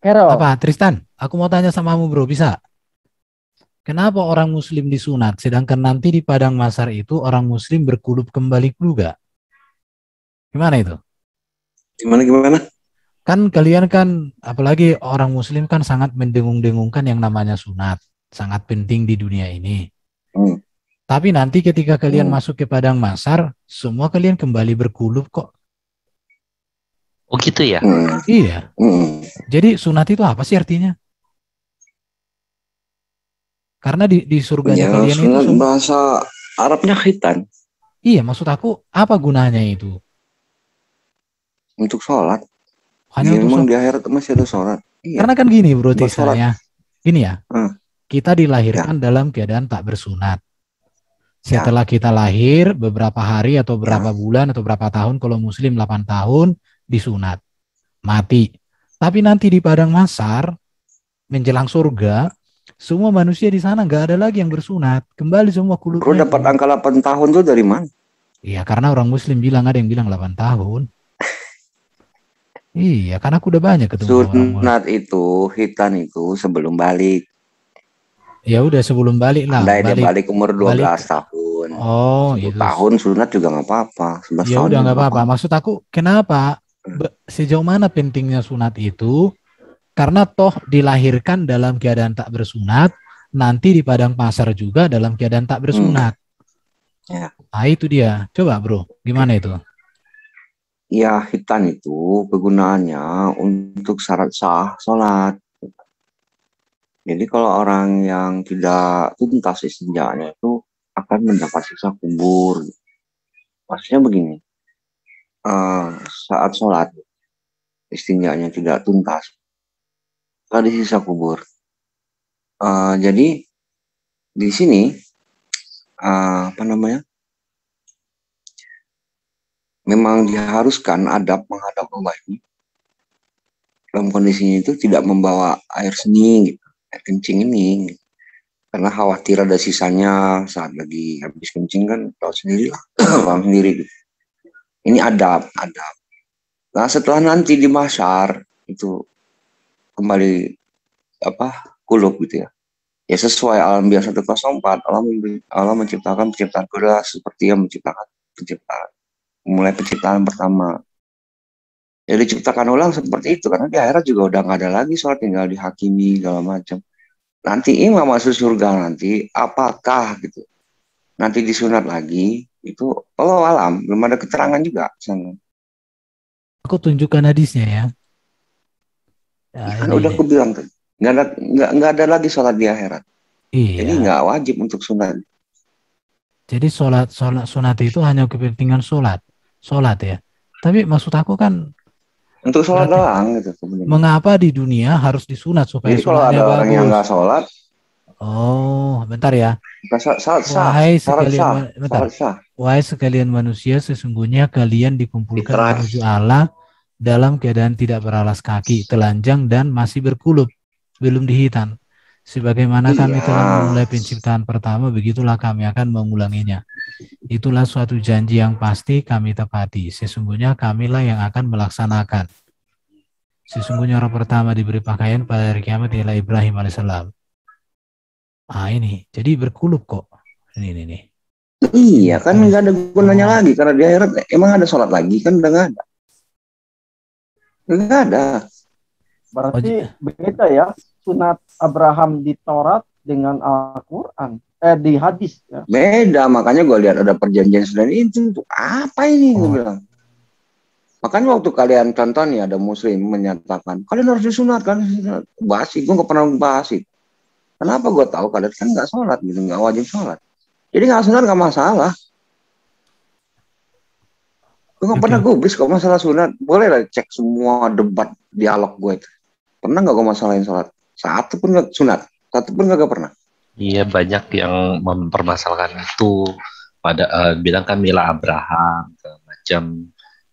Apa, Hero, Tristan? Aku mau tanya samamu, bro. Bisa? Kenapa orang Muslim disunat, sedangkan nanti di padang mahsyar itu orang Muslim berkulub kembali juga? Gimana itu? Gimana gimana? Kan kalian kan, apalagi orang Muslim kan sangat mendengung-dengungkan yang namanya sunat. Sangat penting di dunia ini. Hmm, Tapi nanti ketika kalian hmm, masuk ke padang mahsyar, semua kalian kembali berkulub kok. Oh gitu ya? hmm, Iya. hmm. Jadi sunat itu apa sih artinya? Karena di surganya Ya, kalian itu sunat semua. bahasa Arabnya khitan Iya, maksud aku apa gunanya itu? untuk sholat. Hanya Ya, untuk memang di akhirat masih ada sholat. Iya, karena kan gini bro buat Tristan sholat. ya. Gini ya, Hmm, kita ya, dilahirkan dalam keadaan tak bersunat. ya, Setelah kita lahir beberapa hari atau ya. berapa bulan atau berapa tahun, kalau muslim 8 tahun disunat, mati. Tapi nanti di padang mahsyar menjelang surga, semua manusia di sana nggak ada lagi yang bersunat, kembali semua Bro kulutnya dapat itu. angka 8 tahun tuh dari mana? Iya, karena orang muslim bilang, ada yang bilang 8 tahun. Iya, karena aku udah banyak ketemu sama orang muslim. Sunat itu, khitan itu sebelum balik. Ya udah sebelum balik lah, Andai dia balik balik umur balik. 12 tahun. Oh, 10 itu. tahun sunat juga nggak apa-apa. 11 Ya tahun udah juga nggak nggak apa-apa. apa-apa. Maksud aku, kenapa sejauh mana pentingnya sunat itu? Karena toh dilahirkan dalam keadaan tak bersunat, nanti di padang pasar juga dalam keadaan tak Hmm, bersunat. ya. Nah itu dia. Coba bro, gimana itu? Ya, khitan itu kegunaannya untuk syarat sah sholat. Jadi kalau orang yang tidak tuntas istinjanya itu akan mendapat siksa kubur. Maksudnya begini, eh, saat sholat istinjanya tidak tuntas, ada siksa kubur. Jadi di sini apa namanya? Memang diharuskan adab menghadap Allah ini dalam kondisinya itu tidak membawa air seni, gitu, air kencing ini, gitu. Karena khawatir ada sisanya saat lagi habis kencing kan, tahu sendiri lah, paham sendiri. Gitu. Ini adab. Nah setelah nanti di mahsyar itu kembali apa kulub gitu ya. Ya sesuai alam biasa 104, alam menciptakan penciptaan kedua seperti yang menciptakan penciptaan mulai penciptaan pertama. Ya diciptakan ulang seperti itu karena di akhirat juga udah nggak ada lagi soal tinggal dihakimi segala macam. Nanti imam masuk surga nanti apakah gitu. Nanti disunat lagi itu Allah alam belum ada keterangan juga sana. Aku tunjukkan hadisnya ya. Ya Ya, kan ini udah nih. aku bilang tuh nggak ada lagi sholat di akhirat. Jadi Iya. nggak wajib untuk sunat. Jadi sholat sunat itu hanya kepentingan sholat. Sholat ya. Tapi maksud aku kan Untuk sholat berarti doang gitu sebenarnya. mengapa di dunia harus disunat supaya Jadi kalau sunatnya ada orang yang nggak bagus? sholat, Oh, bentar ya. salat sah, Wahai syarat sekalian, sah, bentar. salat sah. Wahai sekalian manusia, sesungguhnya kalian dikumpulkan Fitrah. menuju Allah dalam keadaan tidak beralas kaki, telanjang dan masih berkulub, belum dihitan. Sebagaimana kami telah Iya. memulai penciptaan pertama, begitulah kami akan mengulanginya. Itulah suatu janji yang pasti kami tepati. Sesungguhnya kamilah yang akan melaksanakan. Sesungguhnya orang pertama diberi pakaian pada hari kiamat ialah Ibrahim alaihissalam. Ah ini, jadi berkulub kok. Ini. Iya Ini kan hadis. nggak ada gunanya Oh, lagi karena di akhirat emang ada sholat lagi kan udah nggak ada. oh, berarti beda ya sunat Abraham di Taurat dengan Al-Quran. Di hadis ya. Beda makanya gue lihat ada perjanjian sudah itu untuk apa ini gue oh, bilang. Makanya waktu kalian contoh nih ada muslim menyatakan kalian harus disunatkan basi gue nggak pernah bahas itu. Kenapa gue tahu kalian kan nggak sholat gitu nggak wajib sholat. Jadi nggak sunat nggak masalah. Gue nggak oke, pernah oke. gubris kok masalah sunat. Boleh lah cek semua debat dialog gue itu. Pernah nggak gue masalahin sholat? Satu pun nggak sunat. Satu pun nggak pernah. Iya banyak yang mempermasalahkan itu. Pada bilang kan Mila Abraham segala macam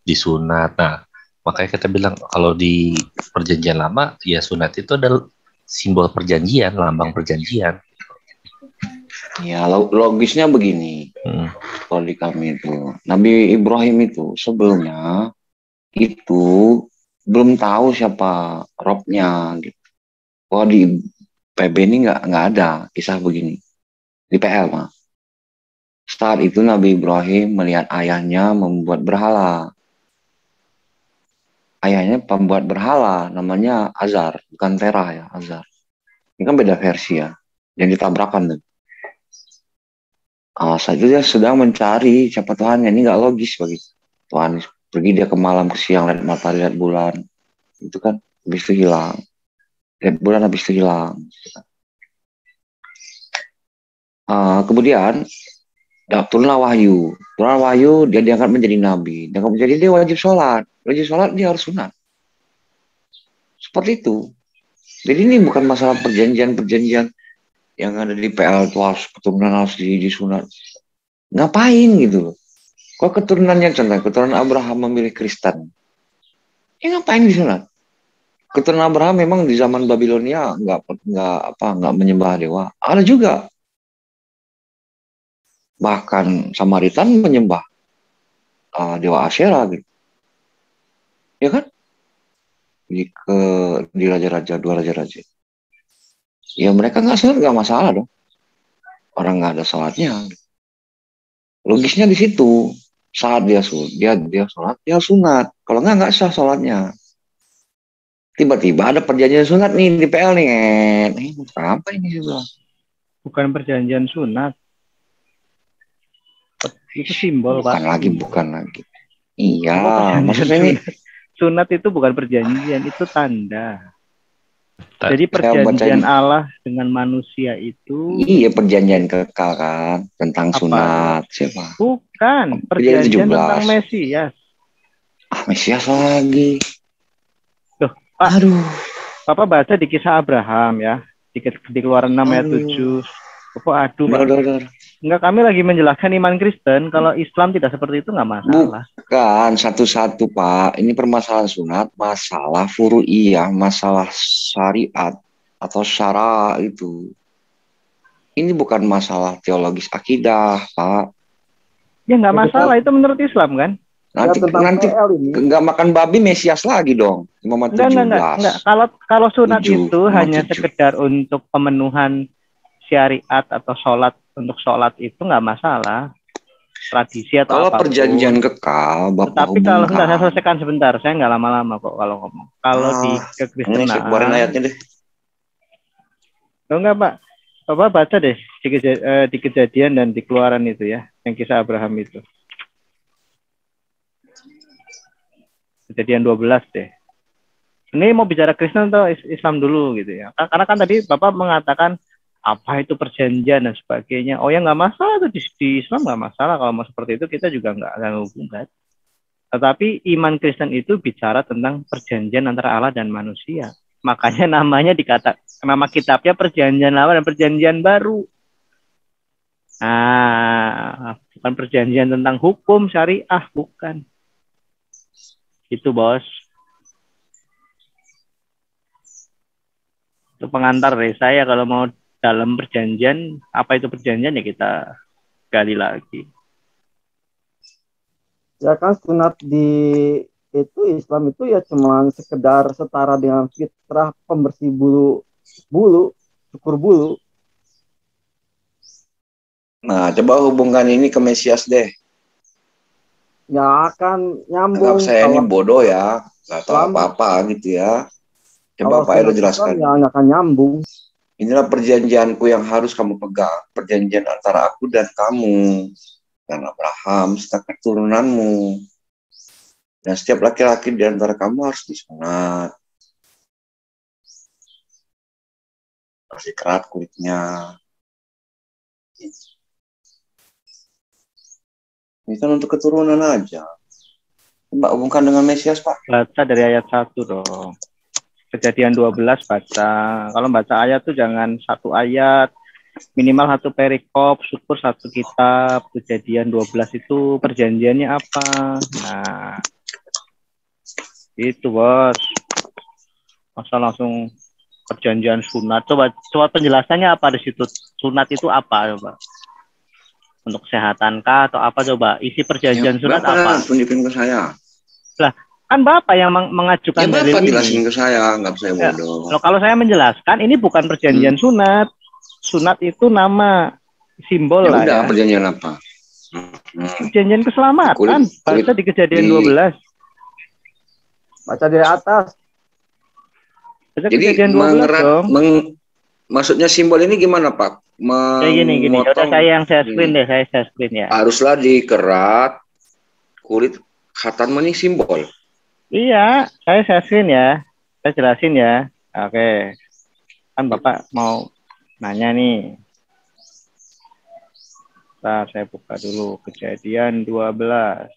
disunat. Nah, makanya kita bilang kalau di perjanjian lama ya sunat itu adalah simbol perjanjian, lambang perjanjian. Ya logisnya begini. Kalau di kami itu Nabi Ibrahim itu sebelumnya itu belum tahu siapa robnya gitu. Oh, di PB ini nggak ada kisah begini. Di PL mah. Saat itu Nabi Ibrahim melihat ayahnya membuat berhala. Ayahnya pembuat berhala, namanya Azar, bukan Terah ya, Azar. Ini kan beda versi ya, yang ditabrakan tuh. Saat itu dia sedang mencari siapa Tuhannya, ini nggak logis bagi Tuhan. Pergi dia ke malam, ke siang, lihat matahari, lihat bulan. Itu kan, habis itu hilang. Lihat bulan, habis itu hilang. Kemudian, turunlah wahyu. Turunlah wahyu, dia diangkat menjadi nabi. Diangkat menjadi dia wajib sholat. Wajib sholat, dia harus sunat. Seperti itu. Jadi ini bukan masalah perjanjian-perjanjian yang ada di PL itu harus keturunan harus disunat. Ngapain gitu loh? Kok keturunannya contoh, keturunan Abraham memilih Kristen. Ngapain disunat? Keturunan Abraham memang di zaman Babilonia nggak menyembah dewa. Ada juga. Bahkan Samaritan menyembah dewa Asyera gitu. Ya kan? Di raja-raja, dua raja-raja. Ya mereka nggak sholat nggak masalah dong. Orang nggak ada sholatnya. Logisnya di situ. Saat dia sholat, dia sunat. Kalau nggak sah sholatnya. Tiba-tiba ada perjanjian sunat nih di PL nih. Apa ini juga? Bukan perjanjian sunat. Itu simbol, bukan Pak. Bukan lagi. Iya, maksudnya ini sunat itu bukan perjanjian, itu tanda. Jadi perjanjian Allah dengan manusia itu. Iya, perjanjian kekal kan tentang sunat siapa? Bukan, perjanjian tentang Mesias. Mesias lagi. Loh, Pak. Aduh. Bapak baca di kisah Abraham ya, di Keluaran 6 ayat 7. Bapak Pak. Enggak, kami lagi menjelaskan iman Kristen. Kalau Islam tidak seperti itu nggak masalah. Bukan satu-satu Pak. Ini permasalahan sunat, masalah furu'iyah, masalah syariat atau syara itu. Ini bukan masalah teologis akidah Pak. Ya nggak masalah, itu menurut Islam kan. Nanti nggak makan babi Mesias lagi dong. Enggak. Kalau sunat itu hanya sekedar untuk pemenuhan syariat atau sholat, untuk sholat itu nggak masalah, tradisi atau kalau apapun. Perjanjian kekal Bapak tapi kalau saya selesaikan sebentar, saya nggak lama-lama kok kalau ngomong. Kalau di kekristenan keluarin ayatnya deh. Enggak Pak, Bapak baca deh di Kejadian dan di Keluaran itu ya, yang kisah Abraham itu. Kejadian 12 deh. Ini mau bicara Kristen atau Islam dulu gitu ya, karena kan tadi Bapak mengatakan apa itu perjanjian dan sebagainya. Oh ya nggak masalah tuh di Islam nggak masalah, kalau mau seperti itu kita juga nggak gugat. Tetapi iman Kristen itu bicara tentang perjanjian antara Allah dan manusia. Makanya namanya nama kitabnya Perjanjian Lama dan Perjanjian Baru. Bukan perjanjian tentang hukum syariah, bukan. Itu bos. Itu pengantar dari saya. Kalau mau dalam perjanjian, apa itu perjanjian ya kita gali lagi. Ya kan sunat di itu Islam itu ya cuma sekedar setara dengan fitrah pembersih bulu, cukur bulu. Nah, coba hubungkan ini ke Mesias deh. Ya akan nyambung. Anggap saya ini bodoh ya, nggak tahu apa-apa gitu ya. Coba Pak Edo jelaskan. Ya nggak akan nyambung. Inilah perjanjianku yang harus kamu pegang. Perjanjian antara aku dan kamu. Dan Abraham serta keturunanmu. Dan setiap laki-laki di antara kamu harus disunat. Harus dikerat kulitnya. Ini kan untuk keturunan aja. Coba hubungkan dengan Mesias, Pak. Baca dari ayat 1 dong. Kejadian 12 baca. Kalau baca ayat tuh jangan satu ayat, minimal satu perikop, syukur satu kitab. Kejadian 12 itu perjanjiannya apa? Nah, itu bos. Masa langsung perjanjian sunat. Coba penjelasannya apa di situ? Sunat itu apa coba? Untuk kesehatan kah atau apa coba? Isi perjanjian sunat apa? Tunjukin ke saya. Lah, Kan Bapak yang mengajukan Ya dalil Bapak ini. jelasin ke saya, nggak saya Ya, bodoh. kalau saya menjelaskan, ini bukan perjanjian sunat. Sunat itu nama simbol Ya lah udah, ya. perjanjian apa? Perjanjian keselamatan. Baca di Kejadian 12. Baca dari atas. Baca Jadi Kejadian 12 dong. maksudnya simbol ini gimana Pak? Kayak gini. Ya udah saya screen deh, saya screen ya. Haruslah dikerat kulit khatan ini simbol. Iya, saya screen ya. Saya jelasin ya. Oke. Kan Bapak mau nanya nih. Bentar, saya buka dulu Kejadian 12.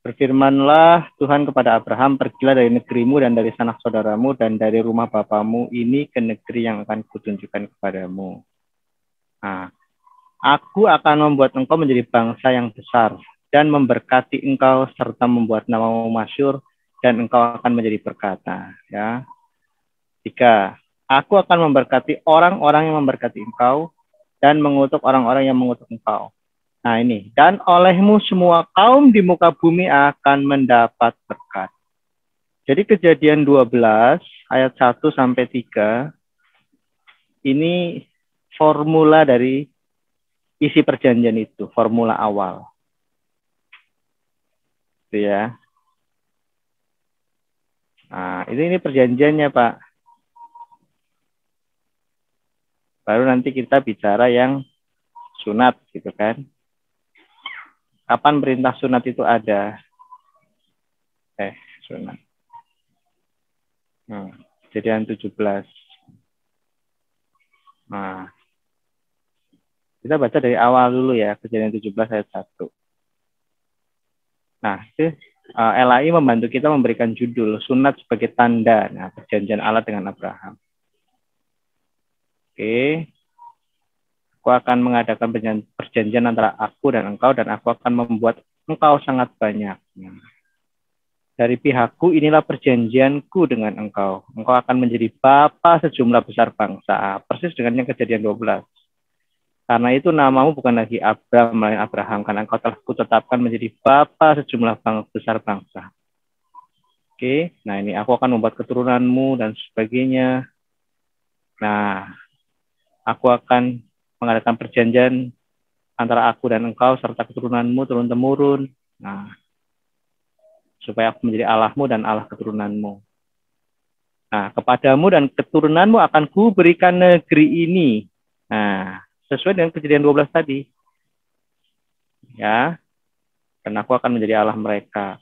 Berfirmanlah Tuhan kepada Abraham, pergilah dari negerimu dan dari sanak saudaramu dan dari rumah bapamu ini ke negeri yang akan kutunjukkan kepadamu. Nah, aku akan membuat engkau menjadi bangsa yang besar dan memberkati engkau serta membuat namamu masyhur dan engkau akan menjadi berkata. Ya. 3. Aku akan memberkati orang-orang yang memberkati engkau dan mengutuk orang-orang yang mengutuk engkau. Nah ini, dan olehmu semua kaum di muka bumi akan mendapat berkat. Jadi Kejadian 12 ayat 1 sampai 3 ini formula dari isi perjanjian itu, formula awal. Itu ya. Nah, ini perjanjiannya, Pak. Baru nanti kita bicara yang sunat gitu kan. Kapan perintah sunat itu ada? Sunat. Kejadian 17. Nah, kita baca dari awal dulu ya, Kejadian 17 ayat 1. Nah, itu LAI membantu kita memberikan judul sunat sebagai tanda. Nah, perjanjian Allah dengan Abraham. Oke. Aku akan mengadakan perjanjian antara aku dan engkau, dan aku akan membuat engkau sangat banyak. Dari pihakku inilah perjanjianku dengan engkau. Engkau akan menjadi bapa sejumlah besar bangsa. Persis dengan yang Kejadian 12. Karena itu namamu bukan lagi Abram, melainkan Abraham. Karena engkau telah kutetapkan menjadi bapa sejumlah besar bangsa. Oke, nah ini aku akan membuat keturunanmu dan sebagainya. Nah, aku akan mengadakan perjanjian antara aku dan engkau serta keturunanmu turun-temurun. Nah, supaya aku menjadi Allahmu dan Allah keturunanmu. Nah, kepadamu dan keturunanmu akan kuberikan negeri ini. Nah, sesuai dengan Kejadian 12 tadi. Ya, dan aku akan menjadi Allah mereka.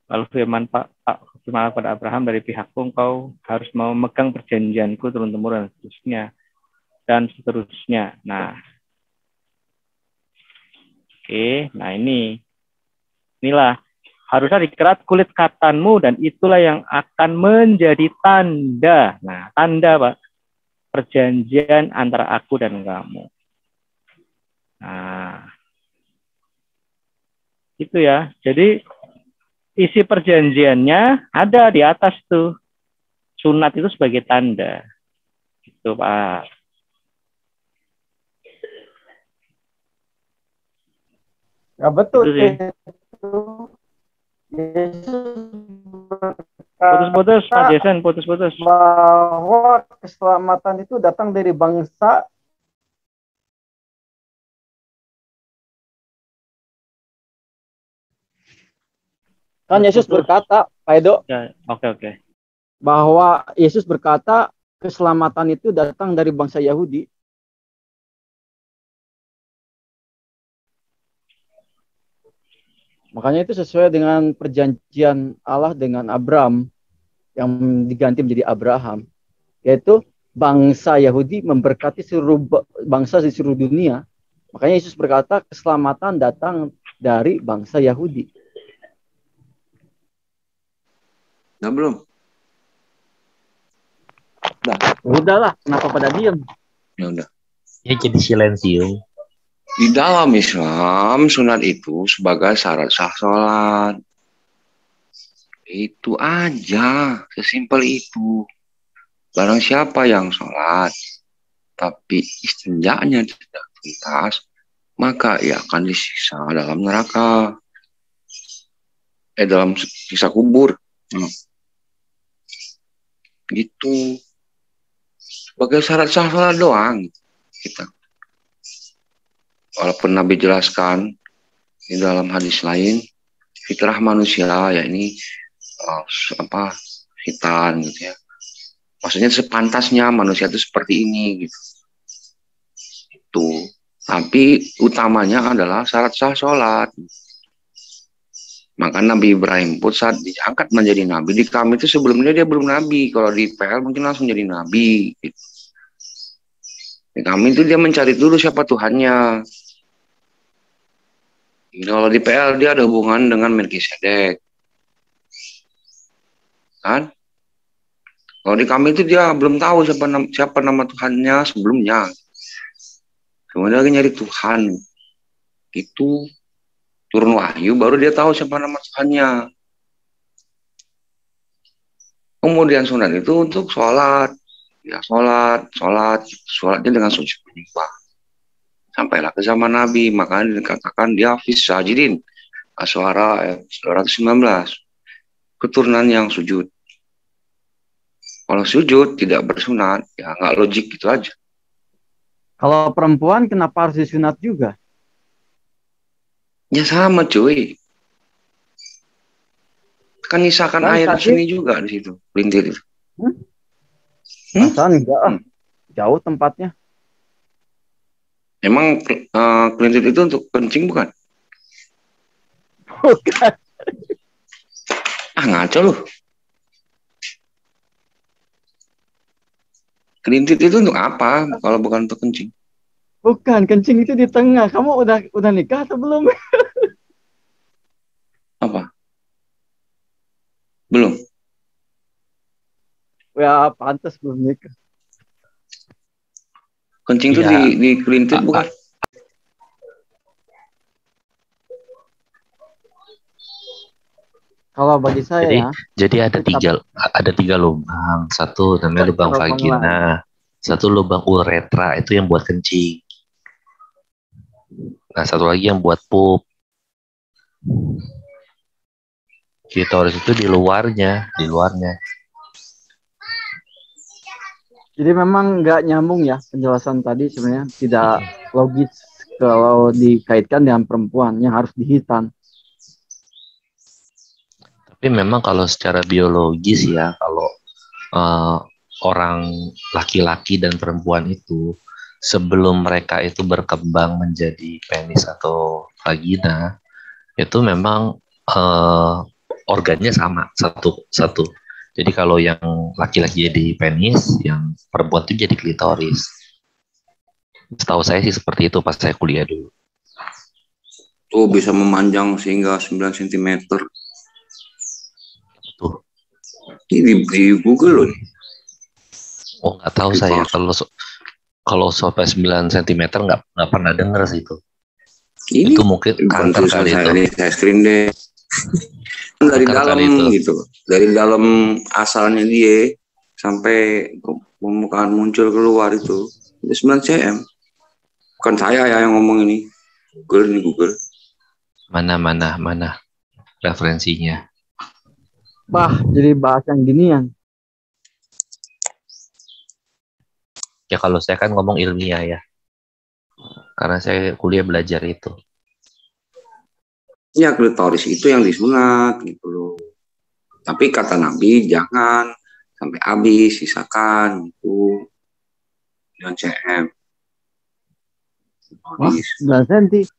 Lalu firman Allah pada Abraham, dari pihakku engkau harus memegang perjanjianku turun-temurun dan seterusnya. Nah, oke, nah inilah harusnya dikerat kulit katanmu dan itulah yang akan menjadi tanda. Nah, tanda Pak, perjanjian antara aku dan kamu. Nah, itu ya. Jadi isi perjanjiannya ada di atas tuh. Sunat itu sebagai tanda. Itu Pak. Ya betul itu sih. Putus-putus, Mas Jason, putus-putus. Bahwa keselamatan itu datang dari bangsa kan Yesus berkata, Pak Edo, ya, oke. Bahwa Yesus berkata keselamatan itu datang dari bangsa Yahudi. Makanya itu sesuai dengan perjanjian Allah dengan Abraham yang diganti menjadi Abraham, yaitu bangsa Yahudi memberkati seluruh bangsa di seluruh dunia. Makanya Yesus berkata keselamatan datang dari bangsa Yahudi. Nah, belum. Udahlah, kenapa pada diam? Ya udah. Ya jadi silensium. Di dalam Islam, sunat itu sebagai syarat sah sholat. Itu aja, sesimpel itu. Barang siapa yang sholat, tapi istinjanya tidak tuntas, maka ia akan disiksa dalam neraka. dalam siksa kubur. Gitu. Sebagai syarat sah sholat doang kita. Walaupun Nabi jelaskan di dalam hadis lain, fitrah manusia ya ini hitan gitu ya. Maksudnya sepantasnya manusia itu seperti ini gitu. Itu. Tapi utamanya adalah syarat sah sholat. Maka Nabi Ibrahim pun saat diangkat menjadi nabi, di kami itu sebelumnya dia belum nabi. Kalau di PL mungkin langsung jadi nabi. Gitu. Di kami itu dia mencari dulu siapa Tuhannya. Kalau di PL dia ada hubungan dengan Melkisedek. Kan? Kalau di kami itu dia belum tahu siapa nama Tuhannya sebelumnya. Kemudian dia nyari Tuhan. Itu turun wahyu baru dia tahu siapa nama Tuhannya. Kemudian sunat itu untuk sholat. Ya sholatnya dengan sujud menyembah. Sampailah ke zaman Nabi, makanya dikatakan dia hafiz sajidin. Asy'ara ayat 219. Keturunan yang sujud. Kalau sujud tidak bersunat, ya nggak logik gitu aja. Kalau perempuan kenapa harus disunat juga? Ya sama cuy. Kan nyisakan air di sini juga di situ, pelintir itu. Perasaan enggak, jauh tempatnya. Emang pelintir itu untuk kencing bukan? Bukan. Ngaco lu. Kelintir itu untuk apa kalau bukan untuk kencing? Bukan, kencing itu di tengah. Kamu udah nikah atau belum? Apa? Belum. Ya, pantas belum nikah. Kencing itu di kelintir bukan? Kalau bagi saya jadi ada tiga lubang. Satu namanya lubang vagina, satu lubang uretra itu yang buat kencing. Nah, satu lagi yang buat pup. Klitoris itu di luarnya. Jadi memang nggak nyambung ya penjelasan tadi, sebenarnya tidak logis kalau dikaitkan dengan perempuan yang harus dihitan. Tapi memang kalau secara biologis ya, kalau orang laki-laki dan perempuan itu sebelum mereka itu berkembang menjadi penis atau vagina, itu memang organnya sama satu. Jadi kalau yang laki-laki jadi penis, yang perempuan itu jadi klitoris. Setahu saya sih seperti itu pas saya kuliah dulu. Tuh bisa memanjang sehingga 9 cm. Tuh. Ini di Google loh. Oh, nggak tahu saya kalau sampai 9 cm nggak pernah dengar sih itu. Ini itu mungkin kanker kali itu. Saya screen deh. Dari dalam gitu. Dari dalam asalnya dia sampai permukaan muncul keluar itu 9 cm. Bukan saya ya yang ngomong ini. Google. Mana referensinya. Jadi bahas yang ginian. Ya kalau saya kan ngomong ilmiah ya. Karena saya kuliah belajar itu. Ya klitoris itu yang disunat gitu loh. Tapi kata Nabi jangan sampai habis, sisakan itu 9 cm. Wah, 9 cm.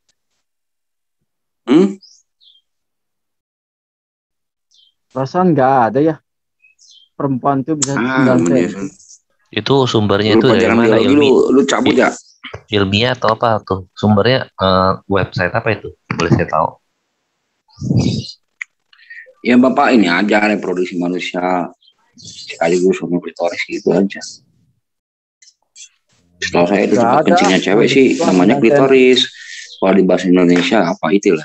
Perasaan nggak ada ya. Perempuan tuh bisa 9 cm. Itu sumbernya itu dari mana? Lu cabut ya? Ilmiah atau apa tuh? Sumbernya website apa itu? Boleh saya tahu? Ya Bapak ini aja reproduksi manusia sekaligus sama klitoris gitu aja. Setahu saya itu tempat kencingnya cewek sih namanya klitoris. Kalau di bahasa Indonesia apa itulah?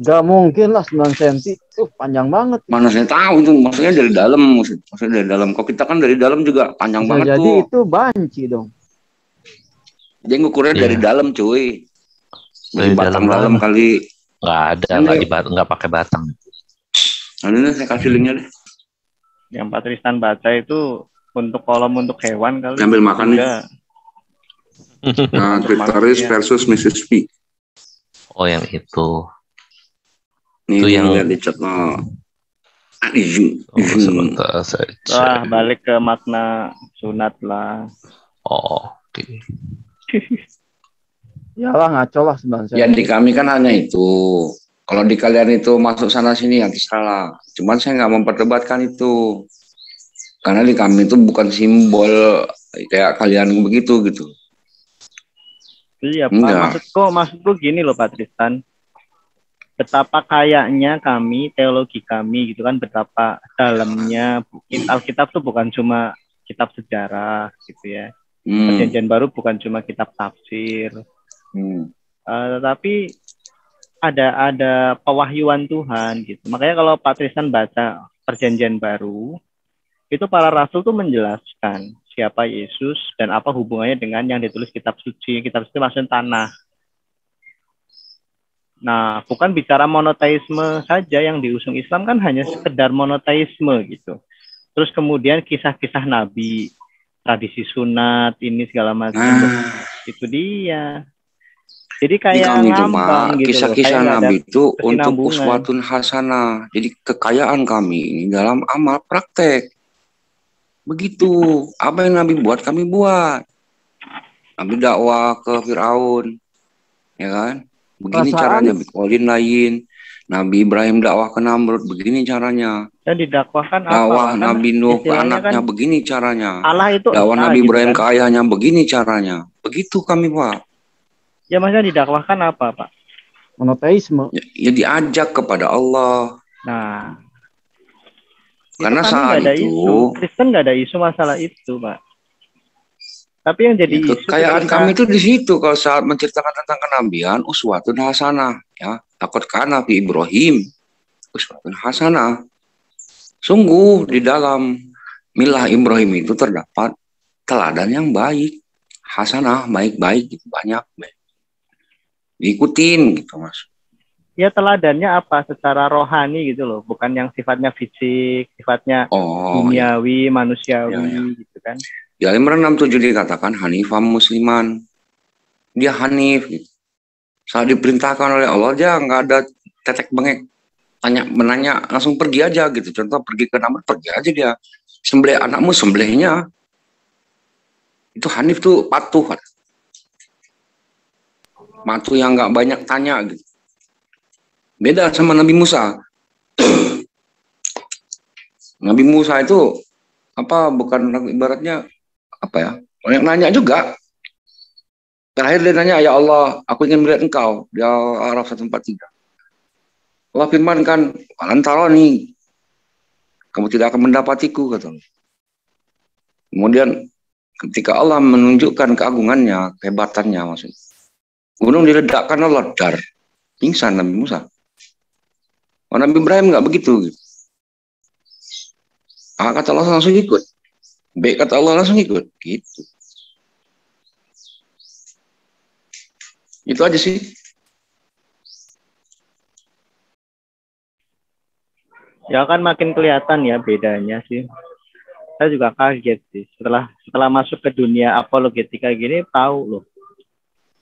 Gak mungkin lah 9 cm itu panjang banget. Mana saya tahu itu maksudnya dari dalam, maksudnya dari dalam. Kok kita kan dari dalam juga panjang banget jadi tuh. Jadi itu banci dong. Dia ngukurnya dari dalam cuy. Dari batang dalam kali. Nggak ada, nggak pakai batang. Ini saya kasih linknya deh. Yang Pak Tristan baca itu untuk kolom untuk hewan kali. Ambil makan nih. Nah, Twitteris versus Mrs. P. Oh, yang itu. Nih, itu yang lihat di chat no. Sebentar saja. Wah, balik ke makna sunat lah. Oh, oke. Yalah, ngaco lah sebenarnya. Ya di kami kan hanya itu. Kalau di kalian itu masuk sana sini ya terserah lah. Cuman saya nggak memperdebatkan itu. Karena di kami itu bukan simbol kayak kalian begitu gitu. Iya, Pak. Maksudku gini loh, Pak Tristan. Betapa kayaknya kami, teologi kami gitu kan, betapa dalamnya. Alkitab tuh bukan cuma kitab sejarah gitu ya. Perjanjian baru bukan cuma kitab tafsir. Tetapi ada pewahyuan Tuhan gitu. Makanya kalau Pak Tristan baca perjanjian baru, itu para rasul tuh menjelaskan siapa Yesus dan apa hubungannya dengan yang ditulis kitab suci. Kitab suci maksudnya tanah. Nah, bukan bicara monoteisme saja yang diusung Islam kan hanya sekedar monoteisme gitu. Terus kemudian kisah-kisah Nabi, tradisi sunat, ini segala macam. Itu dia. Jadi kayak ngambang gitu. Kisah-kisah Nabi itu untuk uswatun hasanah. Jadi kekayaan kami ini dalam amal praktek. Begitu. Apa yang Nabi buat, kami buat. Nabi dakwah ke Firaun. Ya kan? Begini caranya, bikolin lain. Nabi Ibrahim dakwah ke Namrud, begini caranya. Dan didakwahkan dakwah Nabi Nuh ke anaknya, kan, begini caranya. Allah itu dakwah Nabi Ibrahim gitu kan, ke ayahnya, begini caranya. Begitu kami, Pak. Ya maksudnya didakwahkan apa, Pak? Monoteisme. Ya diajak kepada Allah. Nah. Karena saat itu Kristen nggak ada isu masalah itu, Pak. Tapi yang jadi isu kekayaan kami itu di situ kalau saat menceritakan tentang kenabian, uswatun hasanah, ya. Takut kana fi Ibrahim, uswatun hasanah. Sungguh di dalam milah Ibrahim itu terdapat teladan yang baik, hasanah, baik-baik gitu, banyak, diikutin gitu, Mas. Ya teladannya apa? Secara rohani gitu loh, bukan yang sifatnya fisik, sifatnya duniawi, manusiawi gitu kan. Di Al-Imran 67 dikatakan Hanifah musliman. Dia hanif gitu. Saat diperintahkan oleh Allah aja nggak ada tetek bengek, menanya langsung pergi aja gitu. Contoh pergi ke Namrud, pergi aja dia. Sembelih anakmu, sembelihnya. Itu hanif tuh patuh. Patuh yang nggak banyak tanya gitu. Beda sama Nabi Musa. Nabi Musa itu bukan ibaratnya apa ya, banyak nanya juga. Terakhir dia nanya, ya Allah, aku ingin melihat engkau di Al-A'raf 143. Allah firmankan, walantaroni, kamu tidak akan mendapatiku, kata. Kemudian ketika Allah menunjukkan keagungannya, kehebatannya maksudnya, gunung diledakkan Allah, dar, pingsan Nabi Musa. Nabi Ibrahim nggak begitu. Gitu. Kata Allah langsung ikut. B kata Allah langsung ikut. Gitu. Itu aja sih. Ya kan makin kelihatan ya bedanya sih. Saya juga kaget sih. Setelah masuk ke dunia apologetika gini, tahu loh.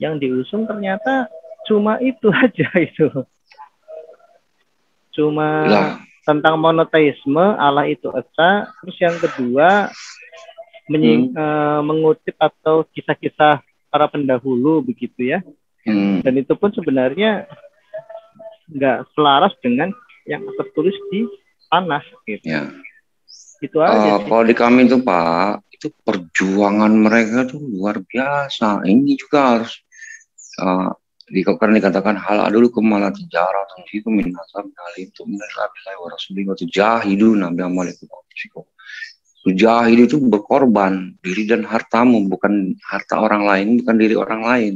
Yang diusung ternyata cuma itu aja itu. Cuma tentang monoteisme, Allah itu esa. Terus yang kedua mengutip atau kisah-kisah para pendahulu begitu ya. Dan itu pun sebenarnya nggak selaras dengan yang tertulis di tanah gitu. Ya. Itu aja sih. Kalau di kami itu Pak, itu perjuangan mereka tuh luar biasa. Ini juga harus karena dikatakan hal dulu kemala tijarah itu minasab kali itu menabi wa rasulih wa tujahidu nabi amalikum tujahid itu berkorban diri dan hartamu, bukan harta orang lain, bukan diri orang lain,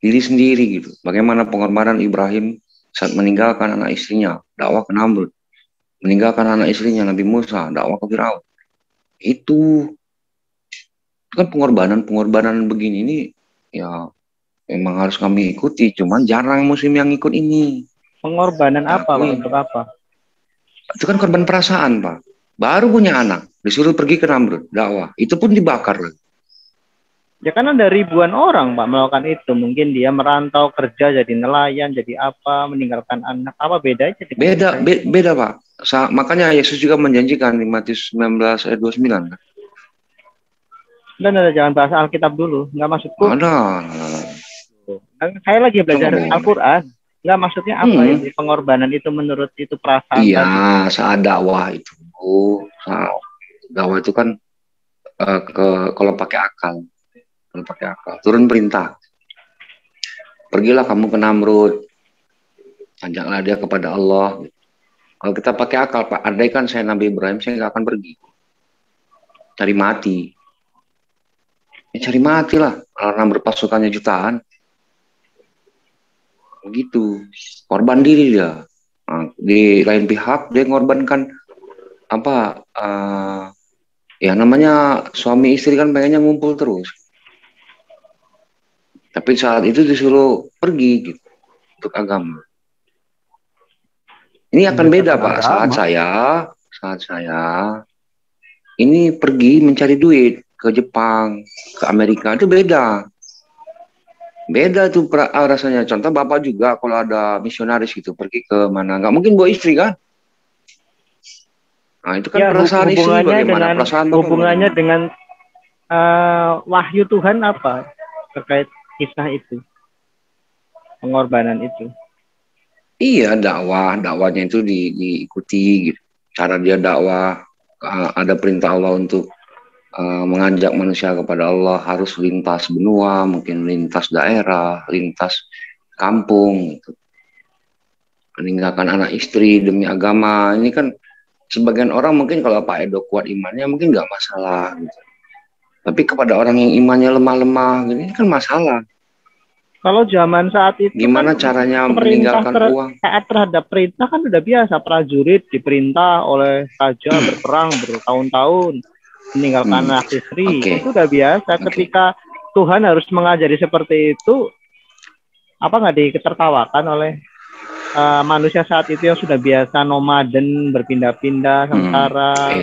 diri sendiri gitu. Bagaimana pengorbanan Ibrahim saat meninggalkan anak istrinya dakwah ke Namrud, meninggalkan anak istrinya Nabi Musa dakwah ke Firaun. Itu kan pengorbanan begini ini ya memang harus kami ikuti, cuman jarang muslim yang ikut ini. Pengorbanan apa, Pak? Tapi Untuk apa? itu kan korban perasaan, Pak. Baru punya anak, disuruh pergi ke Namrud, dakwah. Itu pun dibakar lagi. Ya kan ada ribuan orang, Pak, melakukan itu. Mungkin dia merantau kerja jadi nelayan, jadi apa, meninggalkan anak. Apa bedanya? Beda, Pak. Makanya Yesus juga menjanjikan di Matius 19 ayat 29. Dan ada, jangan bahas Alkitab dulu. Nggak maksudku. Ada. Saya lagi belajar Al-Quran. Nggak maksudnya apa ya? Pengorbanan itu menurut itu perasaan. Iya, saat dakwah itu. Dakwah itu kan kalau pakai akal. Turun perintah. Pergilah kamu ke Namrud. Ajaklah dia kepada Allah. Kalau kita pakai akal, Pak, andai kan saya Nabi Ibrahim, saya nggak akan pergi. Cari mati. Ya cari mati lah. Kalau Namrud pasukannya jutaan. Begitu. Korban diri dia. Nah, di lain pihak, dia mengorbankan apa? Ya namanya suami istri kan pengennya ngumpul terus. Tapi saat itu disuruh pergi gitu, untuk agama. Ini akan beda, Pak. Saat saya ini pergi mencari duit ke Jepang, ke Amerika, itu beda. Beda tuh rasanya. Contoh Bapak juga kalau ada misionaris gitu pergi ke mana, nggak mungkin bawa istri kan? Nah itu kan ya, perasaan istri bagaimana? Hubungannya dengan wahyu Tuhan apa terkait kisah itu, pengorbanan itu? Iya, dakwahnya itu diikuti gitu. Cara dia dakwah, ada perintah Allah untuk mengajak manusia kepada Allah, harus lintas benua, mungkin lintas daerah, lintas kampung gitu. Meninggalkan anak istri demi agama. Ini kan sebagian orang mungkin kalau Pak Edo kuat imannya mungkin nggak masalah gitu. Tapi kepada orang yang imannya lemah-lemah, ini kan masalah. Kalau zaman saat itu gimana kan caranya meninggalkan uang? Saat terhadap perintah kan udah biasa, prajurit diperintah oleh raja berperang bertahun-tahun, meninggalkan anak istri, itu udah biasa. Ketika Tuhan harus mengajari seperti itu, apa nggak diketertawakan oleh manusia saat itu yang sudah biasa nomaden, berpindah-pindah, sengsara?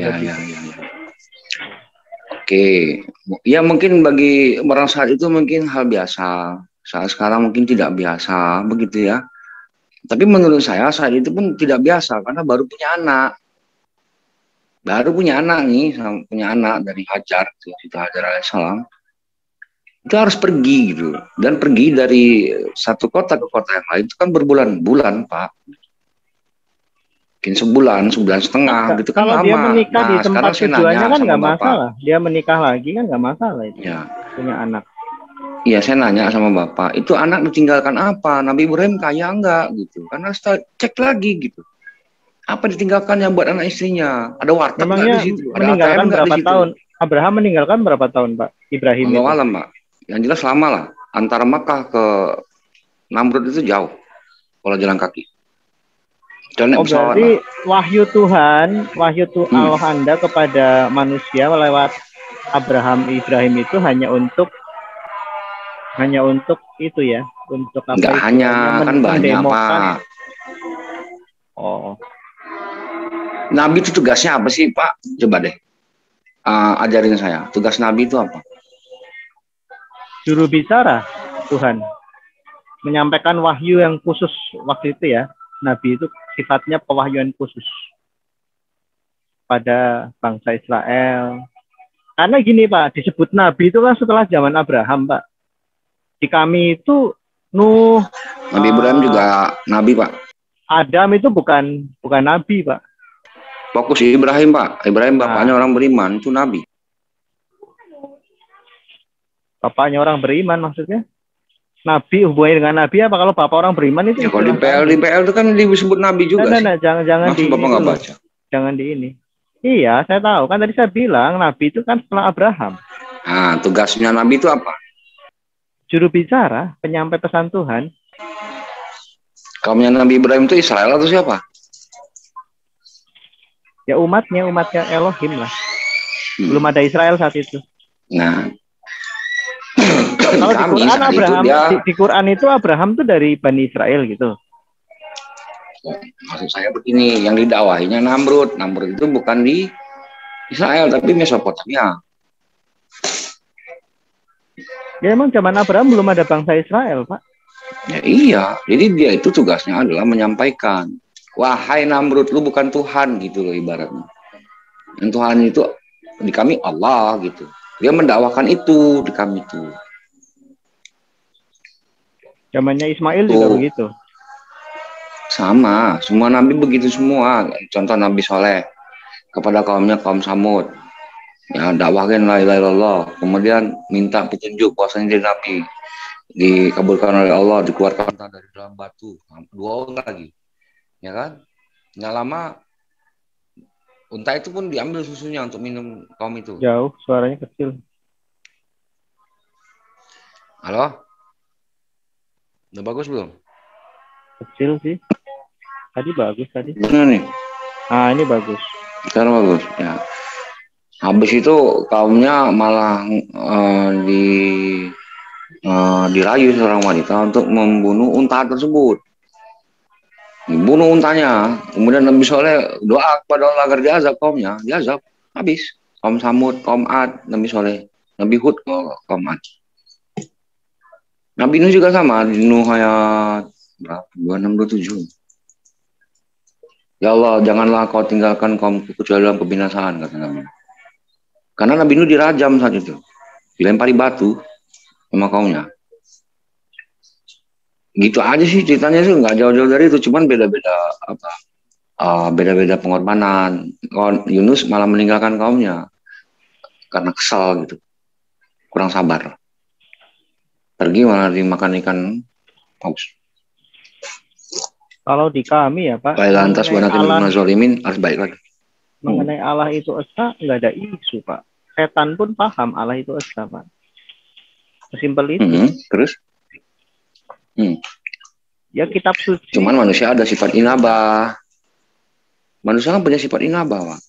Ya mungkin bagi orang saat itu mungkin hal biasa. Saat sekarang mungkin tidak biasa, begitu ya. Tapi menurut saya saat itu pun tidak biasa karena baru punya anak. Punya anak dari Hajar, itu Hajar alaihissalam. Itu harus pergi gitu. Dan pergi dari satu kota ke kota yang lain itu kan berbulan-bulan, Pak. Mungkin sebulan setengah gitu kan lama. Kalau dia menikah di tempat tujuannya kan nggak masalah. Dia menikah lagi kan nggak masalah itu. Ya. Punya anak. Iya, saya nanya sama Bapak, itu anak ditinggalkan apa? Nabi Ibrahim kaya enggak gitu? Karena cek lagi gitu. Apa ditinggalkan yang buat anak istrinya? Ada warteg enggak di situ? Ada meninggalkan berapa tahun? Abraham meninggalkan berapa tahun, Pak? Ibrahim itu? Malam, Pak. Yang jelas lama lah. Antara Makkah ke Namrud itu jauh. Kalau jalan kaki. Berarti wahyu Tuhan, Allah Anda kepada manusia lewat Ibrahim itu hanya untuk itu ya, untuk apa? Enggak hanya, kan banyak, Pak. Nabi itu tugasnya apa sih, Pak? Coba deh ajarin saya. Tugas Nabi itu apa? Juru bicara Tuhan, menyampaikan wahyu yang khusus waktu itu ya. Nabi itu sifatnya pewahyuan khusus pada bangsa Israel. Karena gini, Pak, disebut Nabi itu kan setelah zaman Abraham, Pak. Di kami itu Nuh, Nabi Ibrahim juga Nabi, Pak. Adam itu bukan Nabi, Pak. Fokus Ibrahim, Pak. Ibrahim bapaknya orang beriman, itu Nabi. Bapaknya orang beriman maksudnya? Nabi hubungannya dengan Nabi apa? Kalau bapak orang beriman itu? Ya, kalau di PL itu kan disebut Nabi juga. Jangan di Bapak nggak baca. Jangan di ini. Iya, saya tahu. Kan tadi saya bilang Nabi itu kan setelah Abraham. Nah, tugasnya Nabi itu apa? Juru bicara, penyampai pesan Tuhan. Kaumnya Nabi Ibrahim itu Israel atau siapa? Ya umatnya Elohim lah. Belum ada Israel saat itu. Nah, Kalau di kami Quran saat itu Abraham dia, di Quran itu Abraham tuh dari Bani Israel gitu. maksud saya begini, yang didakwahinya Namrud itu bukan di Israel tapi Mesopotamia. Ya emang zaman Abraham belum ada bangsa Israel, Pak. Ya, iya, jadi dia itu tugasnya adalah menyampaikan, wahai Namrud, lu bukan Tuhan gitu loh ibaratnya. Yang Tuhan itu di kami Allah gitu. Dia mendakwakan itu di kami itu. Zamannya Ismail Tuh. juga begitu. Sama, semua nabi begitu semua. Contoh Nabi Soleh kepada kaumnya kaum Samud. Ya dakwahin la ilaha illallah. Kemudian minta petunjuk puasanya jadi nabi. Dikabulkan oleh Allah, dikeluarkan dari dalam batu. 2 orang lagi. Ya kan? Nggak lama unta itu pun diambil susunya untuk minum kaum itu. Jauh, suaranya kecil. Halo? Udah bagus belum? Kecil sih. Tadi bagus tadi. Benar nih. Ah, ini bagus. Sekarang bagus. Ya. Habis itu kaumnya malah dirayu seorang wanita untuk membunuh unta tersebut. Dibunuh untanya. Kemudian Nabi Soleh doa kepada Allah agar diazab kaumnya. Diazab. Habis. Kaum Samud, kaum Ad, Nabi Soleh. Nabi Hud, kaum Ad. Nabi Nuh juga sama. Di Nuh ayat berapa? 26-27. Ya Allah, janganlah kau tinggalkan kaumku kecuali dalam kebinasaan, kata Nabi. Karena Nabi Nuh dirajam saat itu. Dilempari batu sama kaumnya. Gitu aja sih ceritanya sih, nggak jauh-jauh dari itu. Cuman beda-beda beda-beda pengorbanan. Yunus malah meninggalkan kaumnya. Karena kesal gitu. Kurang sabar. Pergi malah dimakan ikan paus. Kalau di kami ya Pak, Lantas wanakin zalimin harus baik lagi. Mengenai Allah itu esa, nggak ada isu Pak. Setan pun paham Allah itu esa Pak. Sesimpel itu. Terus? Ya kitab suci. Cuman manusia ada sifat inabah. Manusia kan punya sifat inabah Pak.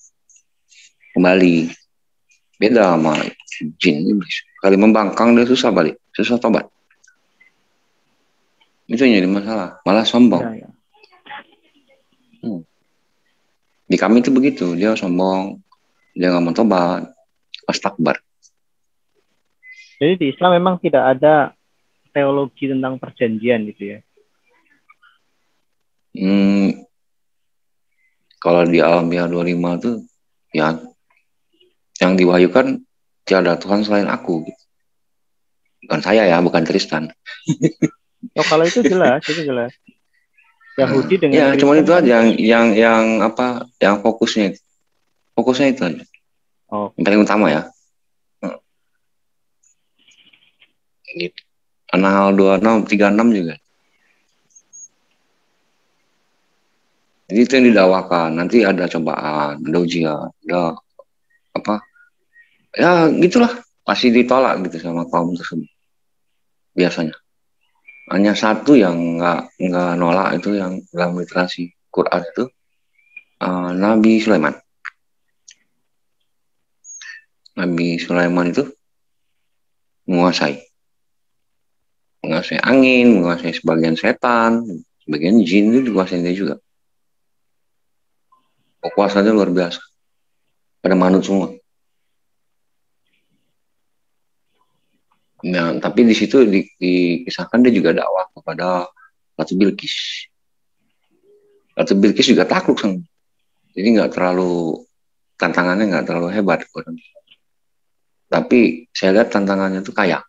Kembali. Beda sama jin iblis. Kali membangkang dia susah balik. Susah tobat. Itu yang jadi masalah. Malah sombong. Ya. Di kami itu begitu, dia sombong, dia nggak mau tobat, astakbar. Jadi di Islam memang tidak ada teologi tentang perjanjian gitu ya? Kalau di Al-Anbiya 25 itu, ya yang diwahyukan tiada Tuhan selain aku. Gitu. Bukan saya ya, bukan Tristan. Oh kalau itu jelas, Yahudi dengan ya cuma itu aja yang fokusnya itu aja. Oh. Yang paling utama ya. Gitu. Anal 26 36 juga. Jadi itu yang didakwakan. Nanti ada cobaan, ada ujian, ada ya gitulah, pasti ditolak gitu sama kaum tersebut. Biasanya. Hanya satu yang nggak nolak itu yang dalam literasi Quran itu Nabi Sulaiman. Nabi Sulaiman itu menguasai angin, menguasai sebagian setan, sebagian jin itu dikuasai dia juga. Kekuasaannya luar biasa. Pada manut semua. Nah, tapi di situ dikisahkan dia juga dakwah kepada Ratu Bilqis. Ratu Bilqis juga takluk sama. Jadi tantangannya nggak terlalu hebat. Tapi saya lihat tantangannya itu kaya.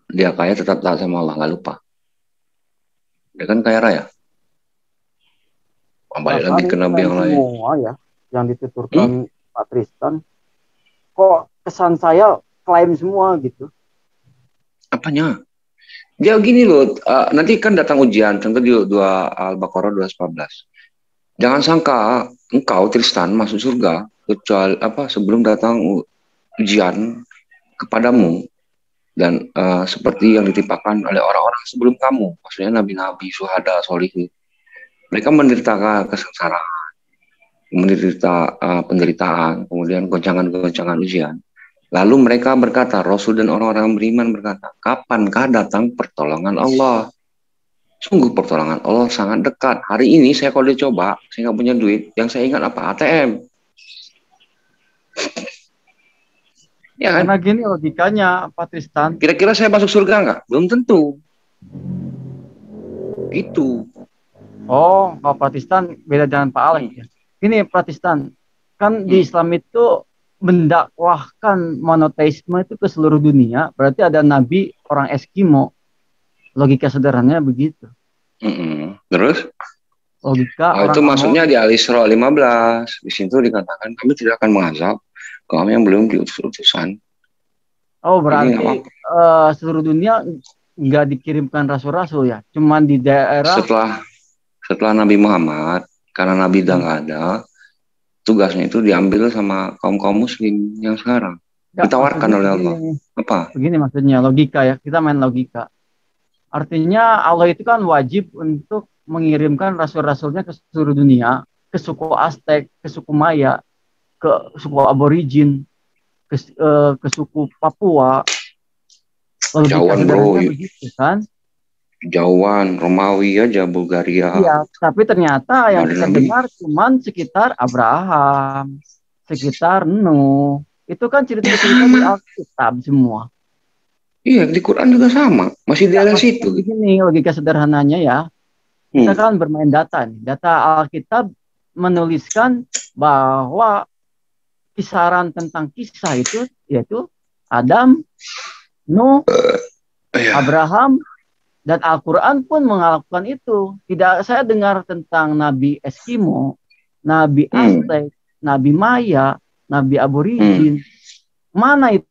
Dia kaya tetap taat sama Allah, nggak lupa. Dia kan kaya raya. Kembali lagi ke nabi yang lain. Semua ya, yang dituturkan Pak Tristan. Kok kesan saya klaim semua gitu. Apanya? Dia gini loh, nanti kan datang ujian, contoh di 2 Al-Baqarah 214. Jangan sangka engkau Tristan masuk surga kecuali sebelum datang ujian kepadamu dan seperti yang ditimpakan oleh orang-orang sebelum kamu, maksudnya nabi-nabi, syuhada, sholihin. Mereka menderita kesengsaraan, menderita penderitaan, kemudian goncangan-goncangan ujian. Lalu mereka berkata, Rasul dan orang-orang beriman berkata, kapankah datang pertolongan Allah? Sungguh pertolongan Allah sangat dekat. Hari ini saya kalau dicoba, saya nggak punya duit, yang saya ingat apa? ATM. Ya kan? Karena gini logikanya, Pak Tristan. Kira-kira saya masuk surga nggak? Belum tentu. Itu. Oh, kalau Pak Tristan beda dengan Pak Alex ya. Ini Pak Tristan, kan di Islam itu mendakwahkan monoteisme itu ke seluruh dunia. Berarti ada nabi orang Eskimo. Logika sederhananya begitu. Terus? Logika itu maksudnya di Al-Isra 15. Di situ dikatakan kami tidak akan mengazab kaum yang belum diutus utusan. Oh, berarti seluruh dunia nggak dikirimkan rasul-rasul ya? Cuman di daerah setelah Nabi Muhammad, karena Nabi udah nggak ada, tugasnya itu diambil sama kaum muslim yang sekarang. Ditawarkan oleh Allah. Apa? Begini maksudnya, logika ya. Kita main logika. Artinya Allah itu kan wajib untuk mengirimkan rasul-rasulnya ke seluruh dunia, ke suku Aztec, ke suku Maya, ke suku Aborigin, ke suku Papua. Jauhan bro, begitu, kan? Jauhan, Romawi aja, Bulgaria. Iya, tapi ternyata yang kita dengar cuman sekitar Abraham, sekitar Nuh. Itu kan cerita-cerita di Alkitab semua. Iya, di Quran juga sama, masih di dalam situ. Begini logika sederhananya ya. Kita kan bermain data nih. Data Alkitab menuliskan bahwa kisaran tentang kisah itu yaitu Adam, Nuh, Abraham, dan Al-Quran pun melakukan itu. Tidak saya dengar tentang Nabi Eskimo, Nabi Aztec, Nabi Maya, Nabi Aborigin. Mana itu?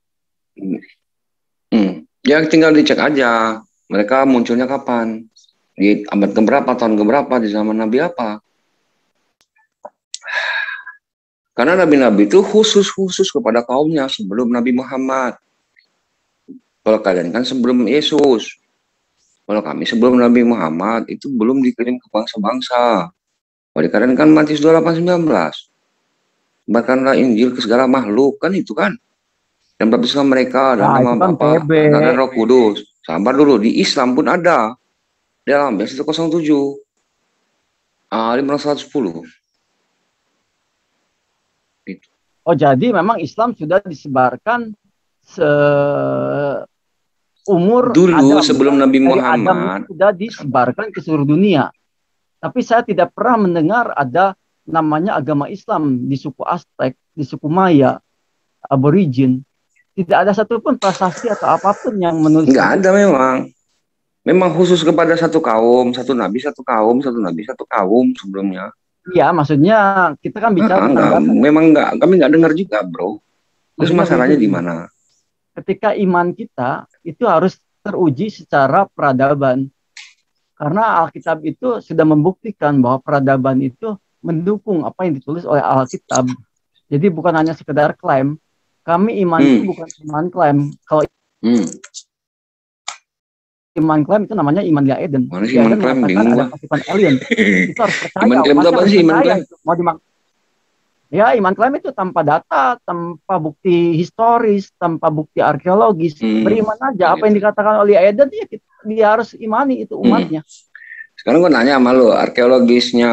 Ya tinggal dicek aja. Mereka munculnya kapan? Di abad keberapa, tahun keberapa, di zaman Nabi apa? Karena nabi-nabi itu khusus kepada kaumnya sebelum Nabi Muhammad. Kalau kalian kan sebelum Yesus. Kalau kami sebelum Nabi Muhammad itu belum dikirim ke bangsa-bangsa. Kalau kalian kan Matius 28:19. Bahkanlah Injil ke segala makhluk, kan itu kan. Dan baptislah mereka dan nama Bapa dan Roh Kudus. Sabar dulu, di Islam pun ada. Dalam 107. 510. Gitu. Oh, jadi memang Islam sudah disebarkan umur dulu Adam, sebelum Nabi Muhammad Adam sudah disebarkan ke seluruh dunia. Tapi saya tidak pernah mendengar ada namanya agama Islam di suku Aztec, di suku Maya, Aborigin. Tidak ada satupun prasasti atau apapun yang menulis. Nggak ada memang. Memang khusus kepada satu kaum, satu nabi satu kaum sebelumnya. Iya, maksudnya kita kan bicara memang nggak, kami nggak dengar juga, bro. Terus masalahnya di mana? Ketika iman kita itu harus teruji secara peradaban. Karena Alkitab itu sudah membuktikan bahwa peradaban itu mendukung apa yang ditulis oleh Alkitab. Jadi bukan hanya sekedar klaim. Kami iman itu bukan iman klaim. Kalau iman klaim itu namanya iman Lia Eden. Mana sih iman klaim? Bingung ada pasukan alien. Itu harus percaya. Iman klaim itu apa sih iman klaim? Ya, iman klaim itu tanpa data, tanpa bukti historis, tanpa bukti arkeologis. Beriman aja. Apa yang dikatakan oleh Eden, dia harus imani itu umatnya. Sekarang gue nanya sama lo, arkeologisnya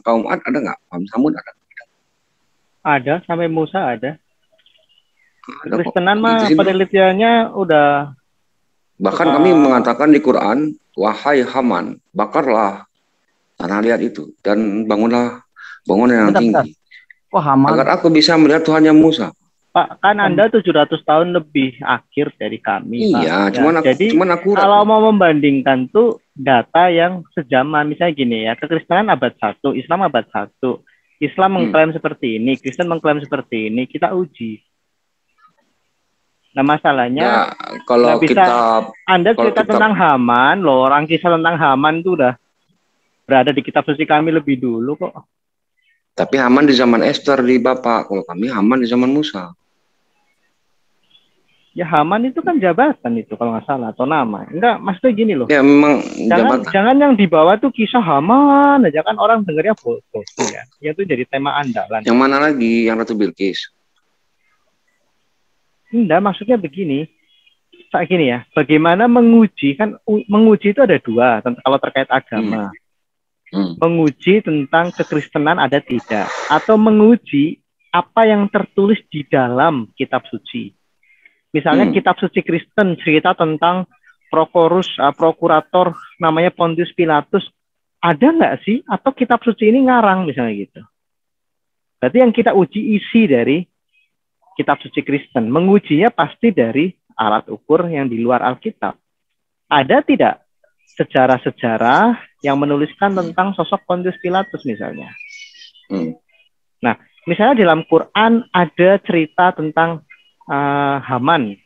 kaum Ad ada nggak? Kaum Samud ada? Ada, sampai Musa ada. Kristenan mah penelitiannya udah. Bahkan kami mengatakan di Quran, wahai Haman, bakarlah tanah liat itu dan bangunlah bangunan yang tinggi. Agar aku bisa melihat Tuhannya Musa. Pak, kan Anda 700 tahun lebih akhir dari kami. Iya, Pak. Cuman akurat. Kalau mau membandingkan tuh data yang sejaman, misalnya gini ya, kekristenan abad 1, Islam abad 1. Islam mengklaim seperti ini, Kristen mengklaim seperti ini, kita uji. Nah masalahnya, ya, kalau Anda cerita tentang Haman, loh, orang kisah tentang Haman itu udah berada di kitab suci kami lebih dulu kok. Tapi Haman di zaman Esther di Bapak, kalau kami Haman di zaman Musa. Ya Haman itu kan jabatan itu kalau nggak salah, atau nama. Enggak, maksudnya gini loh. Ya memang jabatan. Jangan yang dibawa tuh kisah Haman aja, kan orang dengarnya foto ya. Ya itu jadi tema andalan. Yang mana lagi? Yang Ratu Bilqis? Enggak, maksudnya begini. Kayak gini ya, bagaimana menguji, kan menguji itu ada dua kalau terkait agama. Menguji tentang kekristenan ada tidak, atau menguji apa yang tertulis di dalam kitab suci. Misalnya kitab suci Kristen cerita tentang prokurator namanya Pontius Pilatus, ada nggak sih? Atau kitab suci ini ngarang misalnya gitu. Berarti yang kita uji isi dari kitab suci Kristen. Mengujinya pasti dari alat ukur yang di luar Alkitab. Ada tidak sejarah-sejarah yang menuliskan tentang sosok Pontius Pilatus misalnya? Nah, misalnya dalam Quran ada cerita tentang Haman.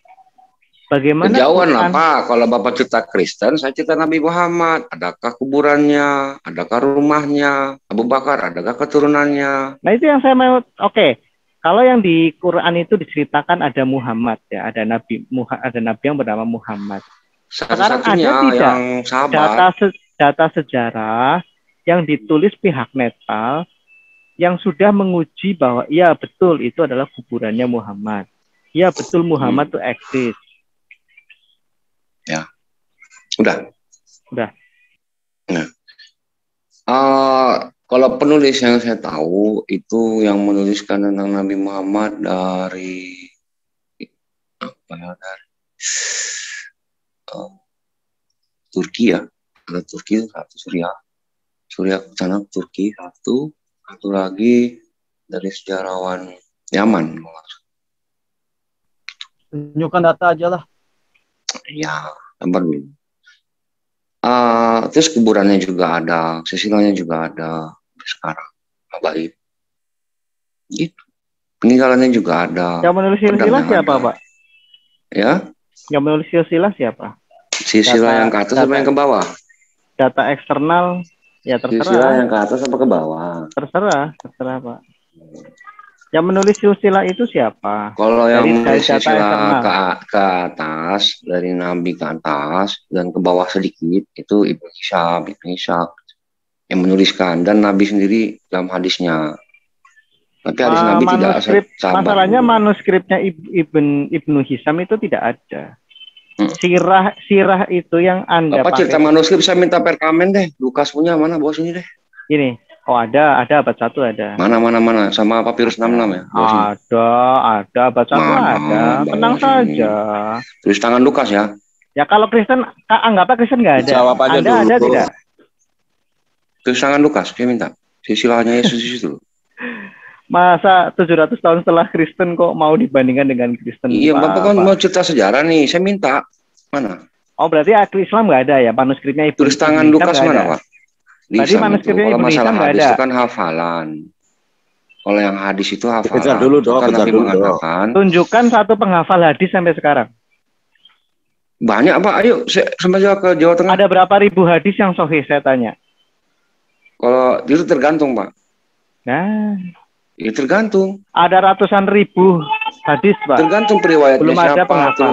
Bagaimana kejauhan lah Pak, kalau Bapak cerita Kristen, saya cerita Nabi Muhammad. Adakah kuburannya, adakah rumahnya, Abu Bakar, adakah keturunannya? Nah itu yang saya mau, oke. Kalau yang di Quran itu diceritakan ada Muhammad ya, ada nabi yang bernama Muhammad. Sekarang ada tidak yang data sejarah yang ditulis pihak netral yang sudah menguji bahwa iya betul itu adalah kuburannya Muhammad. Iya betul Muhammad itu eksis. Ya, udah. Nah, kalau penulis yang saya tahu itu yang menuliskan tentang Nabi Muhammad dari Turki ya, ada Turki satu, Surya Kencana Turki satu lagi dari sejarawan Yaman. Tunjukkan data aja lah. Ya, gambar ini. Terus kuburannya juga ada, sesilanya juga ada sekarang, baik. Gitu. Peninggalannya juga ada. Yang menulis silsilah siapa, Pak? Ya? Yang menulis silsilah siapa? Silsilah yang ke atas apa yang ke bawah? Data eksternal, ya terserah. Silsilah yang ke atas apa ke bawah? Terserah Pak. Yang menulis silsilah itu siapa? Kalau yang menulis silsilah ke atas, dari Nabi ke atas dan ke bawah sedikit, itu Ibnu Hisham yang menuliskan, dan Nabi sendiri dalam hadisnya. Tapi hadis Nabi tidak sabar. Masalahnya manuskripnya Ibnu Hisham itu tidak ada. Sirah itu yang Anda Bapak cerita manuskrip, saya minta perkamen deh. Lukas punya mana, bawa sini deh. Ini. Oh ada abad 1 ada. Mana sama papirus 66 ya? Ada abad 1 ada. Tenang saja. Tulis tangan Lukas ya. Ya kalau Kristen, anggapnya Kristen nggak ada. Jawab aja ada tidak? Tulis tangan Lukas, saya minta. Silsilahnya Yesus itu. Masa 700 tahun setelah Kristen kok mau dibandingkan dengan Kristen? Iya, Bapak kan mau cerita sejarah nih, saya minta. Mana? Oh berarti Islam nggak ada ya, manuskripnya Ibnu. Tulis tangan Lukas mana, Pak? Tadi manuskripnya kalau masalah hadis ada. itu kan hafalan. Kalau yang hadis itu hafalan. Kejar dulu dong, kan Nabi mengatakan. Tunjukkan satu penghafal hadis sampai sekarang. Banyak Pak, ayo sampai ke Jawa Tengah. Ada berapa ribu hadis yang sahih saya tanya? Kalau itu tergantung Pak. Nah, ya tergantung. Ada ratusan ribu hadis Pak. Tergantung periwayatnya belum siapa. Ada penghafal.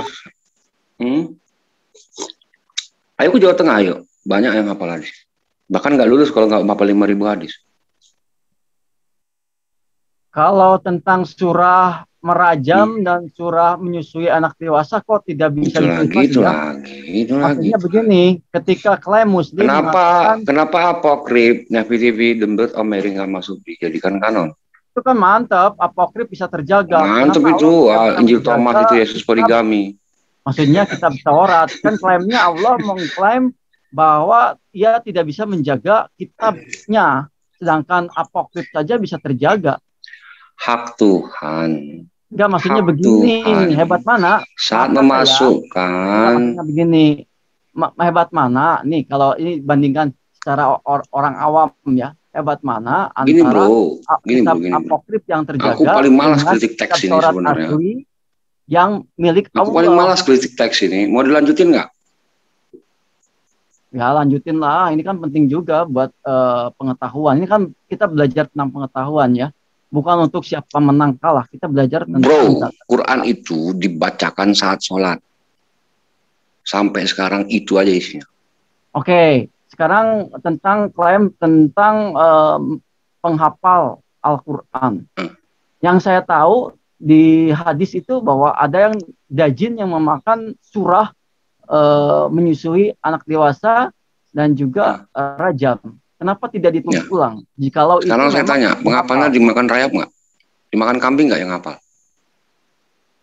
Ayo ke Jawa Tengah ayo. Banyak yang hafal hadis. Bahkan nggak lulus kalau nggak hafal 5.000 hadis. Kalau tentang surah merajam dan surah menyusui anak dewasa kok tidak bisa itu lagi. Maksudnya begini, ketika klaim Muslim kenapa apokrif Nabi TV Dembet Om Mary nggak masuk dijadikan kanon? Itu kan mantap, apokrif bisa terjaga. Mantap itu, Injil Thomas itu Yesus poligami. Maksudnya kitab Taurat kan klaimnya Allah mengklaim bahwa ia tidak bisa menjaga kitabnya, sedangkan apokrif saja bisa terjaga. Hak Tuhan. Enggak, maksudnya begini, Tuhan. Hebat mana? Saat memasukkan. Begini, hebat mana? Nih, kalau ini bandingkan secara orang awam ya, hebat mana antara kitab apokrif yang terjaga. Aku paling malas kritik teks ini sebenarnya. Yang milik Allah. Aku paling malas kritik teks ini. Mau dilanjutin nggak? Ya lanjutin lah, ini kan penting juga buat pengetahuan. Ini kan kita belajar tentang pengetahuan ya, bukan untuk siapa menang kalah. Kita belajar tentang Quran itu dibacakan saat sholat. Sampai sekarang itu aja isinya. Oke, sekarang tentang klaim tentang penghafal Al-Quran. Yang saya tahu di hadis itu bahwa ada yang dajin yang memakan surah menyusui anak dewasa dan juga rajam. Kenapa tidak ditulis Ya. ulang? Jikalau Sekarang itu saya memang tanya, mengapanya dihafal. dimakan rayap nggak? Dimakan kambing nggak yang hafal?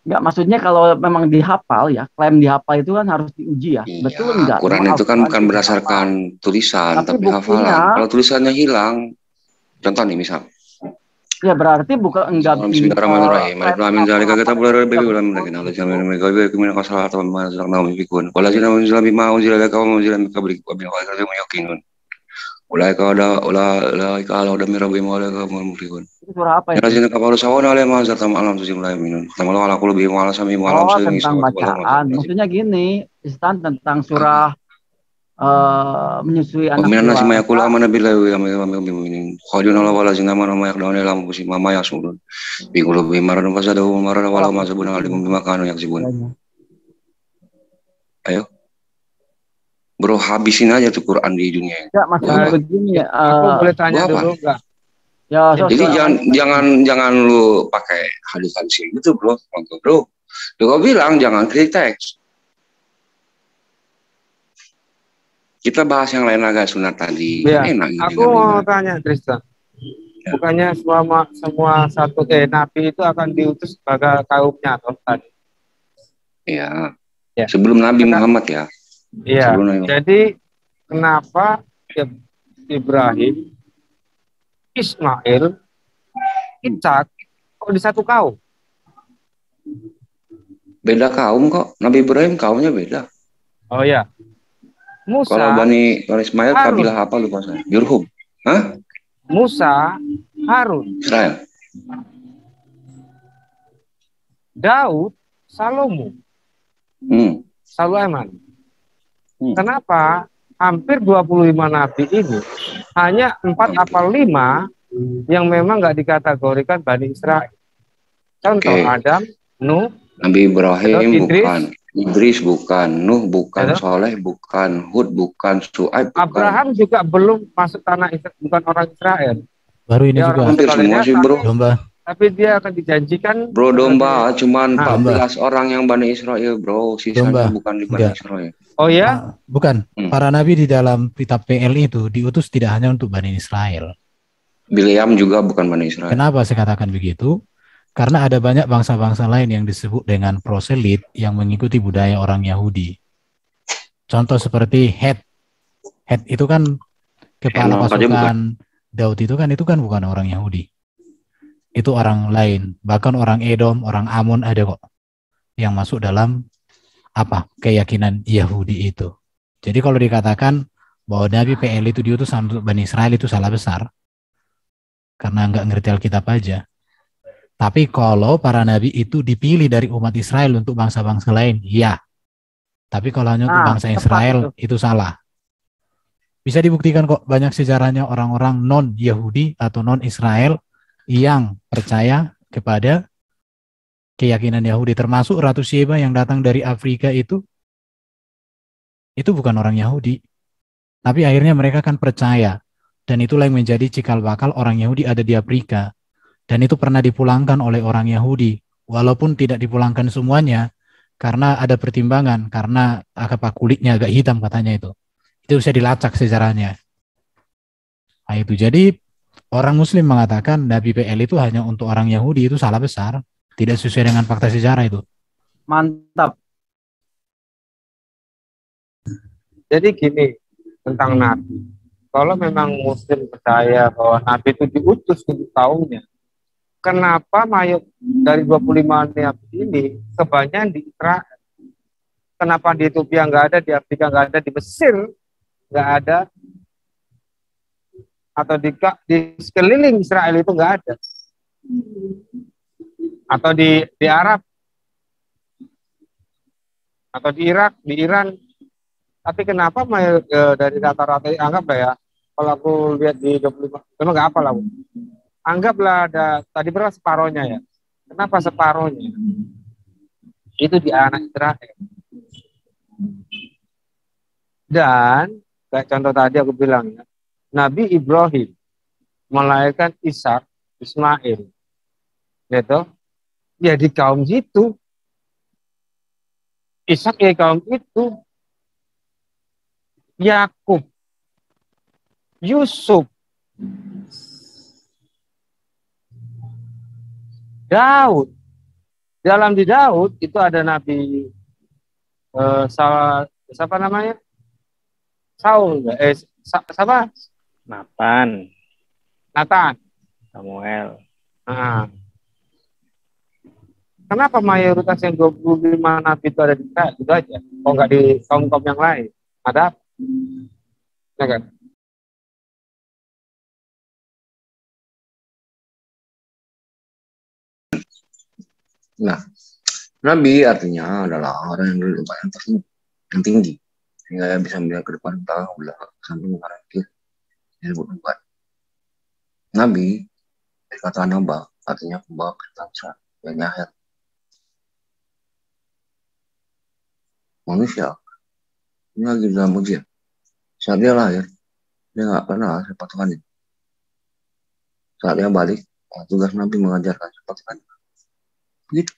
Enggak, maksudnya kalau memang dihafal ya, klaim dihafal itu kan harus diuji ya. Iya, Betul enggak? Quran Memang itu kan Al-Quran bukan itu berdasarkan dihafal. tulisan, Tapi tapi buktinya, hafalan. Kalau tulisannya hilang, contoh nih misal, ya berarti bukan enggak Bismillahirrahmanirrahim. Alif klaim lam mim zalika menghafal kitabul itu la raiba enggak fihi hudan betul. lil muttaqin. Allazina hum min ghaibihim yu'minuna wa salatu wa mimma razaqnahum yunfiqun. Wallazina unzila bima unzila laka wa unzila min qablika wa bil akhirati hum yuqinun. Ulaika ala hudan min rabbihim wa ulaika humul muflihun. Itu surah apa itu? Allazina kafaru sawaa'un 'alaihim a anzartahum am lam tunzirhum la yu'minun. Katamallahu ala qulubihim wa ala sam'ihim wa ala Oh, absarihim tentang ghishawatun wa lahum bacaan. adzabun adzim. Maksudnya gini, Istan tentang surah menyusui Wa anak minan nasi ma yaqulu dewasa. amanna billahi wa yawmil mu'minin. Khalidun ala wallazina amanu ma yaqduna ila anfusihim ma yasurun. Bi qulubihim maradun fasadahum maradan wa lahum adzabun alim bima kanu yaksibun. Ayo. Bro, habisin aja tuh Quran di dunia ini. Enggak, maksudnya begini ya. Aku boleh tanya Gua apa? dulu nggak? Ya, Jadi jangan lu pakai hadis-hadis gitu, bro. Bro. Lu bilang jangan kritik teks. Kita bahas yang lain agak sunat tadi. Ya, Enak gitu aku mau tanya Tristan. Ya. Bukannya semua satu nabi itu akan diutus sebagai kaumnya atau tadi? Iya. Ya. Sebelum Nabi Muhammad ya. Iya. Sebelum Nabi Muhammad. Jadi kenapa Ibrahim, Ismail, Ishak kok di satu kaum? Beda kaum kok. Nabi Ibrahim kaumnya beda. Oh ya. Musa, Kalau Bani Ismail Harun. kabilah apa lupa saya? Jurhum. Hah? Musa, Harun, Israel. Daud, Salomo, Sulaiman. Kenapa hampir 25 nabi ini hanya 4 atau 5 yang memang nggak dikategorikan Bani Israel? Contoh Adam, Nuh, Nabi Ibrahim Idris. bukan, Idris bukan, Nuh bukan, Ada? Soleh bukan, Hud bukan, Su'aib bukan. Abraham juga belum masuk tanah Israel, bukan orang Israel. Baru ini Dia juga. orang Hampir semua sih, bro. Domba. Tapi dia akan dijanjikan. Bro, domba cuman Domba. 14 orang yang Bani Israel, bro. Sisanya Domba. bukan di Bani Enggak. Israel. Oh ya? Bukan. Para nabi di dalam kitab PL itu diutus tidak hanya untuk Bani Israel. Bileam juga bukan Bani Israel. Kenapa saya katakan begitu? Karena ada banyak bangsa-bangsa lain yang disebut dengan proselit yang mengikuti budaya orang Yahudi. Contoh seperti Het. Het itu kan kepala Henok aja pasukan Daud itu kan bukan orang Yahudi. Itu orang lain. Bahkan orang Edom, orang Ammon ada kok yang masuk dalam keyakinan Yahudi itu. Jadi kalau dikatakan bahwa Nabi PL itu diutus untuk Bani Israel itu salah besar. Karena nggak ngerti Alkitab aja. Tapi kalau para nabi itu dipilih dari umat Israel untuk bangsa-bangsa lain, ya. Tapi kalau hanya untuk bangsa Israel, itu salah. Bisa dibuktikan kok banyak sejarahnya orang-orang non-Yahudi atau non-Israel yang percaya kepada keyakinan Yahudi. Termasuk Ratu Sheba yang datang dari Afrika itu bukan orang Yahudi. Tapi akhirnya mereka kan percaya. Dan itulah yang menjadi cikal bakal orang Yahudi ada di Afrika. Dan itu pernah dipulangkan oleh orang Yahudi. Walaupun tidak dipulangkan semuanya. Karena ada pertimbangan. Karena kulitnya agak hitam katanya itu. Itu bisa dilacak sejarahnya. Nah itu. Jadi orang Muslim mengatakan Nabi PL itu hanya untuk orang Yahudi. Itu salah besar. Tidak sesuai dengan fakta sejarah itu. Mantap. Jadi gini tentang Nabi. Kalau memang Muslim percaya bahwa Nabi itu diutus untuk kaumnya, kenapa dari 25 nabi ini kebanyakan di Israel? Kenapa di Ethiopia nggak ada, di Afrika nggak ada, di Mesir nggak ada, atau di sekeliling Israel itu nggak ada, atau di Arab, atau di Irak, di Iran? Tapi kenapa dari rata-rata anggaplah ya, kalau aku lihat di 25, memang nggak apa lah, anggaplah ada tadi berapa separohnya ya? Kenapa separohnya? Itu di anak Israel. Dan kayak contoh tadi aku bilang ya, Nabi Ibrahim melahirkan Ishak, Ismail, gitu. ya di kaum situ. Ishak ya kaum itu. Yakub, Yusuf, Daud. Dalam di Daud itu ada Nabi siapa namanya? Saul, siapa? Nathan, Samuel. Nah, kenapa mayoritas yang 25 nabi itu ada di kita itu aja? Kok nggak di kaum-kaum yang lain? Ada apa? Ya kan? Nah, nabi artinya adalah orang yang berlepas yang tinggi, sehingga bisa melihat ke depan, belakang, samping, kanan, kiri. Disebut nubuat. Nabi, dari kata naba, artinya pembawa bangsa yang akhir. Manusia, ini lagi dalam ujian. Saat dia lahir, dia nggak kenal siapa Tuhannya. Saat dia balik, tugas Nabi mengajarkan siapa Tuhannya. Begitu.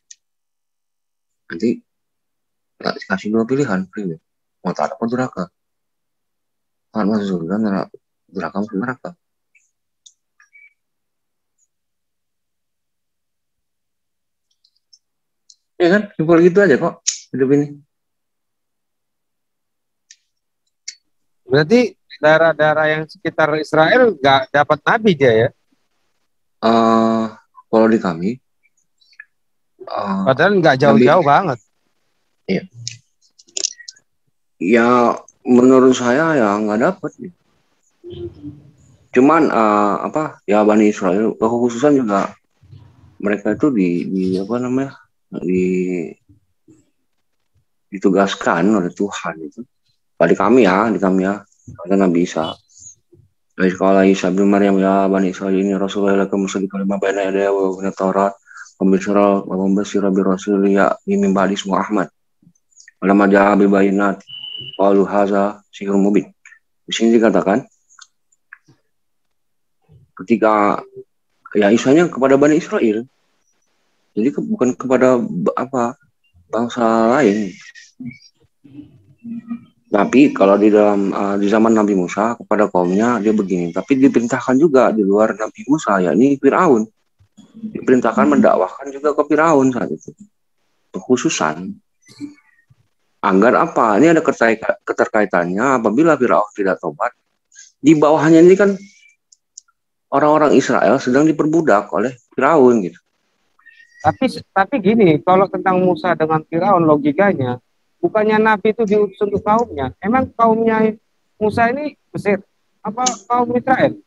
Nanti kasih dua pilihan, mau taat apa durhaka. Taat masuk surga, durhaka masuk neraka. Ya kan, simpel gitu aja kok hidup ini. Berarti daerah-daerah yang sekitar Israel nggak dapat nabi dia ya? Kalau di kami, padahal nggak jauh-jauh banget. Iya. Ya menurut saya ya nggak dapat. Cuman ya Bani Israel kekhususan juga mereka itu di apa namanya ditugaskan oleh Tuhan itu. Di kami ya, kata Nabi Isa. Kalau Isa bin Maryam ya Bani Israel ini Rasulullah lakum musaddiqan lima baina yadayhi wa min at-Taurat wa mubasysira bi rasulin ya'ti min ba'di ismuhu Ahmad. Walamma ja'a bil bayyinat qalu hadza sihrun mubin. Di sini dikatakan ketika ya Isanya kepada Bani Israel. Jadi bukan kepada bangsa lain. Tapi kalau di zaman Nabi Musa kepada kaumnya dia begini. Tapi diperintahkan juga di luar Nabi Musa, yakni Firaun. Diperintahkan mendakwahkan juga ke Firaun saat itu. Kekhususan agar apa? Ini ada keterkaitannya apabila Firaun tidak tobat. Di bawahnya ini kan orang-orang Israel sedang diperbudak oleh Firaun gitu. Tapi gini, kalau tentang Musa dengan Firaun logikanya, bukannya Nabi itu diutus untuk kaumnya. Emang kaumnya Musa ini Mesir apa kaum Israel?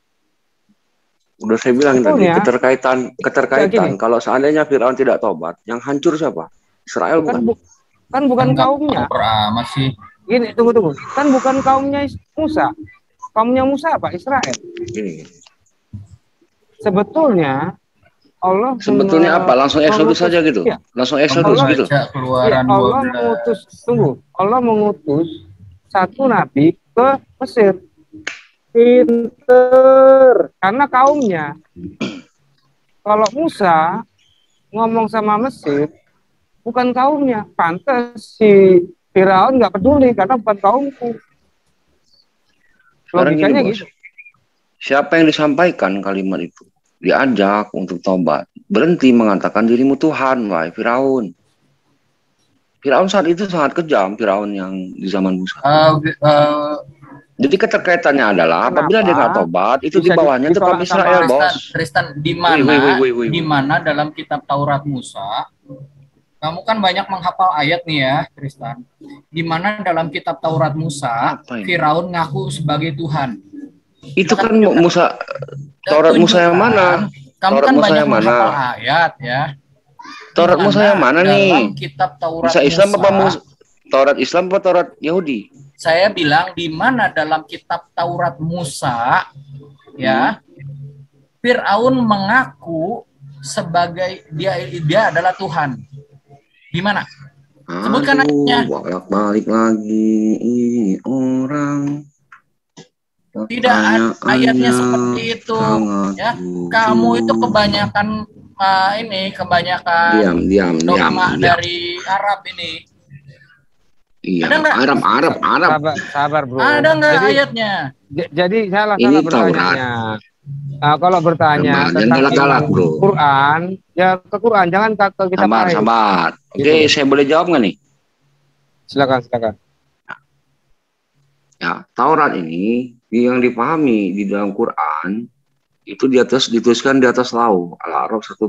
Udah saya bilang tadi keterkaitan. Kalau seandainya Firaun tidak tobat, yang hancur siapa? Israel bukan? Bukan kaumnya. Masih. Gini, tunggu. Kan bukan kaumnya Musa. Kaumnya Musa apa? Israel. Gini. Sebetulnya apa? Langsung Exodus saja gitu. Ya. Langsung Exodus gitu. Allah mengutus satu nabi ke Mesir. Pinter. Karena kaumnya. Kalau Musa ngomong sama Mesir, bukan kaumnya. Pantas si Firaun nggak peduli karena bukan kaumku. Logikanya gitu. Siapa yang disampaikan kalimat itu? Diajak untuk tobat. Berhenti mengatakan dirimu Tuhan, wahai Firaun. Firaun saat itu sangat kejam, Firaun yang di zaman Musa. Jadi keterkaitannya adalah apabila dia nggak tobat, itu di bawahnya tetap Israel, bos. Kristen, di mana dalam kitab Taurat Musa, kamu kan banyak menghafal ayat nih ya, Kristen. Di mana dalam kitab Taurat Musa, Firaun ngaku sebagai Tuhan. Itu kan Musa, Taurat Musa yang mana? Kamu kan banyak menghafal ayat ya. Taurat Musa yang mana nih? Kitab Taurat Musa Islam apa Taurat Islam atau Taurat Yahudi? Saya bilang di mana dalam kitab Taurat Musa ya, Firaun mengaku sebagai dia adalah Tuhan. Di mana? Sebutkan ayatnya. Balik lagi ini orang. Tidak ayatnya seperti itu ya. Kamu itu kebanyakan ini kebanyakan dogma dari Arab ini. Iya, ada nggak? Arab. Sabar bro. Ada nggak ayatnya? Jadi salah Ini bertanya. Nah, kalau bertanya tentang galak, bro. Quran, ya ke Quran, jangan ke kitab lain. Sabar. Oke, saya boleh jawab nggak nih? Silakan. Ya, Taurat ini yang dipahami di dalam Quran itu dituliskan di atas lau, Al-A'raf 145.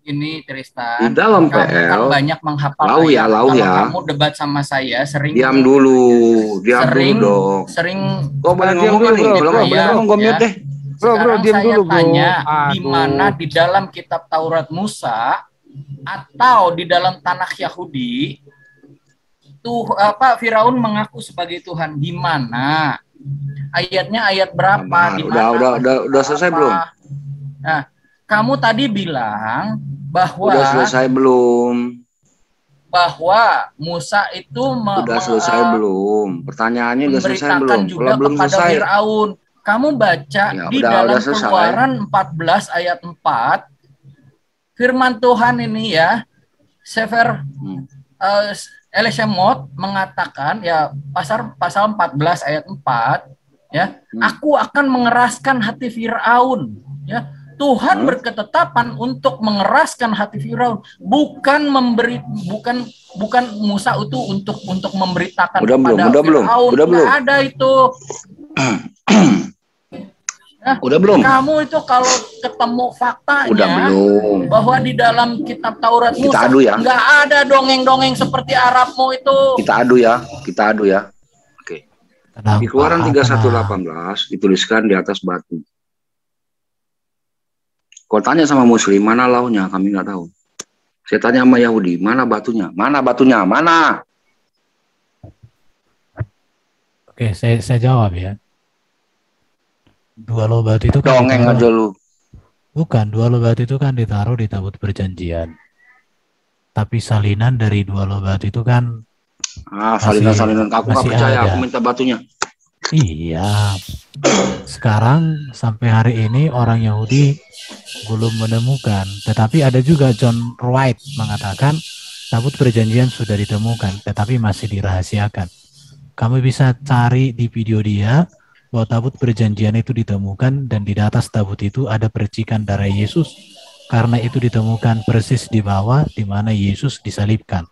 Ini Tristan, di dalam kamu PL kan banyak menghafal lau ayat. ya. Kalau kamu debat sama saya sering diam dulu dong. Sering kok boleh ngomong kan nih? Kalau nggak boleh ngomong gue mute deh. Bro, diam dulu bro. Tanya, di mana di dalam kitab Taurat Musa atau di dalam tanah Yahudi tuh Firaun mengaku sebagai Tuhan, di mana? Ayatnya ayat berapa? Udah selesai belum? Nah, kamu tadi bilang bahwa udah selesai belum? Bahwa Musa itu udah selesai belum? Pertanyaannya udah selesai belum? Juga kalau belum selesai, Firaun. Kamu baca di dalam Keluaran 14 ayat 4, firman Tuhan ini ya, Sefer Elishemot mengatakan ya pasal 14 ayat 4 ya, aku akan mengeraskan hati Firaun ya. Tuhan berketetapan untuk mengeraskan hati Firaun, bukan Musa itu untuk memberitakan kepada Firaun. Nggak ada itu. Udah belum? Kamu itu kalau ketemu faktanya bahwa di dalam kitab Taurat Musa nggak ada dongeng-dongeng seperti Arabmu itu. Kita adu ya. Oke. Di Keluaran 31:18 dituliskan di atas batu. Kalau tanya sama Muslim, mana launya? Kami nggak tahu. Saya tanya sama Yahudi, mana batunya? Mana? Oke, saya jawab ya. Dua loh batu itu kan dongeng aja lu. Bukan, dua loh batu itu kan ditaruh di tabut perjanjian. Tapi salinan dari dua loh batu itu kan salinan. Aku nggak percaya, aku minta batunya. Iya. Sekarang sampai hari ini orang Yahudi belum menemukan, tetapi ada juga John White mengatakan tabut perjanjian sudah ditemukan, tetapi masih dirahasiakan. Kamu bisa cari di video dia bahwa tabut perjanjian itu ditemukan dan di atas tabut itu ada percikan darah Yesus, karena itu ditemukan persis di bawah di mana Yesus disalibkan.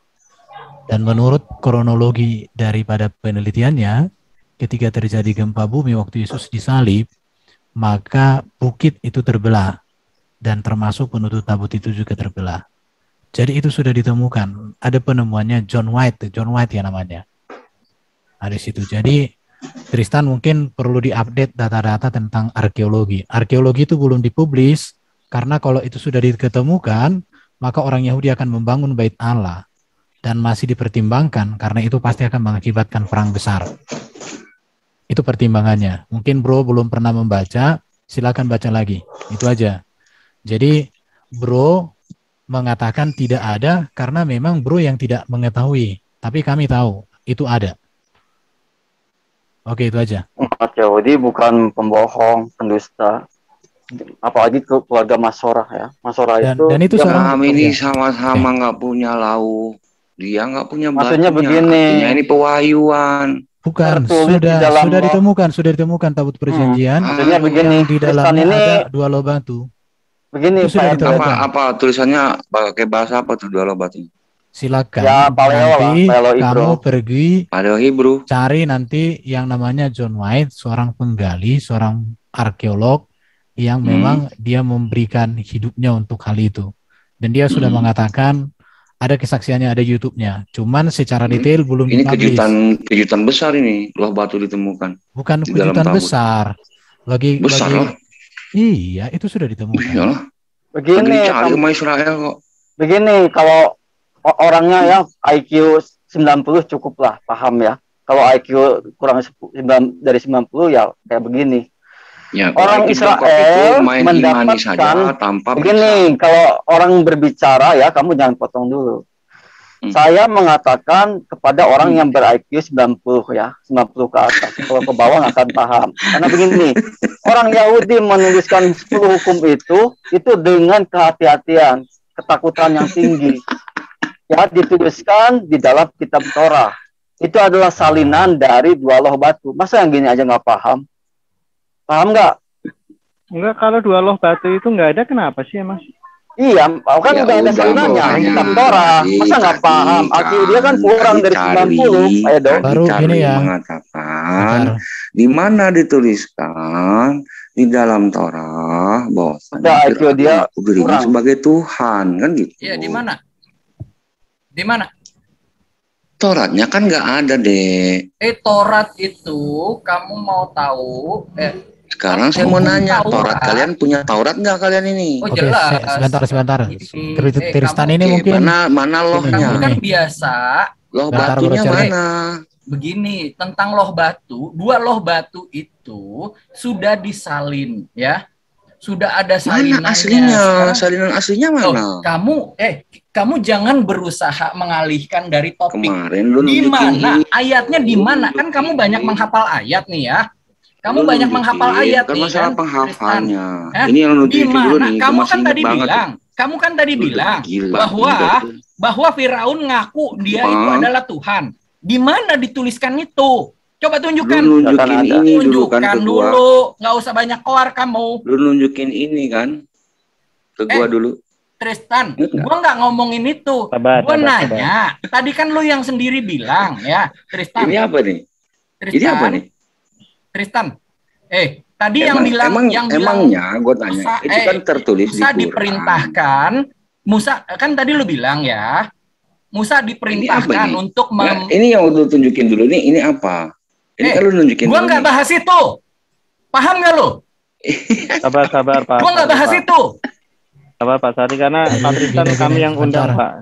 Dan menurut kronologi daripada penelitiannya, ketika terjadi gempa bumi waktu Yesus disalib, maka bukit itu terbelah dan termasuk penutup tabut itu juga terbelah. Jadi itu sudah ditemukan. Ada penemuannya John White ya namanya. Di situ. Jadi Tristan mungkin perlu diupdate data-data tentang arkeologi. Arkeologi itu belum dipublis karena kalau itu sudah diketemukan, maka orang Yahudi akan membangun bait Allah dan masih dipertimbangkan karena itu pasti akan mengakibatkan perang besar. Itu pertimbangannya. Mungkin bro belum pernah membaca, silakan baca lagi. Itu aja. Jadi bro mengatakan tidak ada karena memang bro yang tidak mengetahui. Tapi kami tahu itu ada. Oke, itu aja. Umat Yahudi bukan pembohong, pendusta. Apalagi keluarga Masorah ya. Masorah dan itu kami ini sama-sama nggak punya lauk. Dia nggak punya batunya. Maksudnya begini. Artinya ini pewahyuan. Bukan, sudah ditemukan tabut perjanjian. Maksudnya begini, di dalamnya ada dua loh batu. Begini, apa tulisannya pakai bahasa apa tuh dua loh batu? Silakan. Ya, nanti kamu pergi Paleo Hebrew. Cari nanti yang namanya John White, seorang penggali, seorang arkeolog yang memang dia memberikan hidupnya untuk hal itu. Dan dia sudah mengatakan ada kesaksiannya, ada YouTube-nya. Cuman secara detail belum dipublish. Ini kejutan besar ini, loh batu ditemukan. Bukan kejutan besar. Iya, itu sudah ditemukan. Iyalah. Begini, sama Israel kok. Begini, kalau orangnya ya IQ 90 cukup lah, paham ya. Kalau IQ kurang dari 90 ya kayak begini. Ya, orang Israel mendapatkan tanpa begini, kalau orang berbicara ya kamu jangan potong dulu. Saya mengatakan kepada orang yang ber-IQ 90 ya, 90 ke atas. Kalau ke bawah nggak akan paham. Karena begini, orang Yahudi menuliskan 10 hukum itu dengan kehati-hatian, ketakutan yang tinggi. Ya, dituliskan di dalam kitab Torah. Itu adalah salinan dari 2 loh batu. Masa yang gini aja nggak paham? Paham nggak? Enggak, kalau 2 loh batu itu nggak ada, kenapa sih Mas? Iya, kan Ya udah ada udah, salinannya makanya kitab Torah. Masa nggak paham? IQ dia kan kurang dari 90. Ayo dong. Baru gini ya. Mengatakan di mana dituliskan di dalam Torah bahwa IQ dia dirinya kurang. sebagai Tuhan, kan gitu. Iya, di mana? Di mana? Toratnya kan nggak ada, Dek. Taurat itu kamu mau tahu? Sekarang saya mau nanya, Taurat kalian punya Taurat nggak kalian ini? Oh, Oke, jelas. sebentar. Tristan ini Oke, mungkin mana lohnya? Kamu kan biasa Loh Bentar, batunya Bro Ceri. mana? begini tentang loh batu. 2 loh batu itu sudah disalin, ya. Sudah ada salinannya. Mana aslinya? Sekarang, Salinan aslinya mana? kamu jangan berusaha mengalihkan dari topik. Kemarin lu Di nunjukin mana? ini. Ayatnya di mana? Kan kamu banyak menghafal ayat nih ya. Kamu Lu banyak nunjukin, menghafal ayat kan nih masalah kan. penghafalnya. Tristan. Ini yang lu Di nunjukin dulu mana? nih. Kamu Gua masih kan inget tadi banget. bilang Gila, bahwa Firaun ngaku dia itu Bang. adalah Tuhan. Di mana dituliskan itu? Coba tunjukkan. Lu nunjukin Akan ada. ini dulu kan Tunjukkan ke gua. dulu, nggak usah banyak keluar kamu. Lu nunjukin ini kan ke gua dulu. Tristan, Ingat nggak? gua nggak ngomongin itu. Sabar, Gua sabar, nanya. Tadi kan lu yang sendiri bilang ya, Tristan. Ini apa nih? Tristan, Ini apa nih? Tristan. Tadi yang bilang emangnya gue tanya Musa, itu kan tertulis Musa di Quran. diperintahkan. Musa kan tadi lu bilang ya. Musa diperintahkan ini? untuk Nah, ini yang lu tunjukin dulu nih. Ini apa? Ini kan lu nunjukin. Gua dulu nggak nih. bahas itu. Paham nggak lu? Sabar Pak. Gua nggak bahas Pak. itu. Sabar Pak Sari, karena Pak Tristan gini, kami yang undang sebentar. Pak.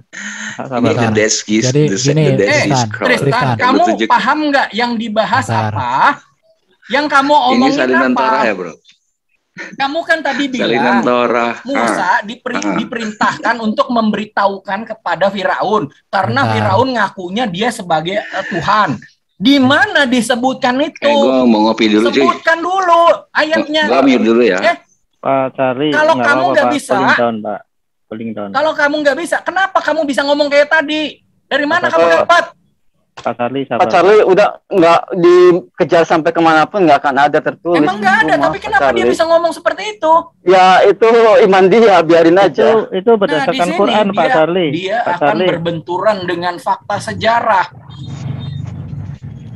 Ini Sabar. the desk is Jadi the gini, desk is Tristan. scroll. Tristan, Yang lu kamu tunjuk- paham nggak yang dibahas Bentar. apa? Yang kamu Ini omongin salinan apa? Torah ya, Bro. Kamu kan tadi Salinan bilang Torah. Musa diperintahkan untuk memberitahukan kepada Firaun karena Bentar. Firaun ngakunya dia sebagai Tuhan. Di mana disebutkan itu? Gue mau ngopi dulu cuy. Sebutkan dulu ayatnya. Gue mute dulu ya. Pak Sari. Kalau nggak kamu apa-apa, nggak Pak. bisa- Cooling down, Pak. Cooling down. Kalau kamu nggak bisa, kenapa kamu bisa ngomong kayak tadi? Dari mana Apa- kamu dapat? Pak Sari, Pak sabar. Charlie udah nggak dikejar sampai kemanapun nggak akan ada tertulis. Emang nggak ada, Cuma tapi kenapa Pak dia Charlie. bisa ngomong seperti itu? Ya itu iman dia, biarin aja. Itu berdasarkan Nah, di sini Quran, Pak Sari. dia Pak akan Sari. berbenturan dengan fakta sejarah.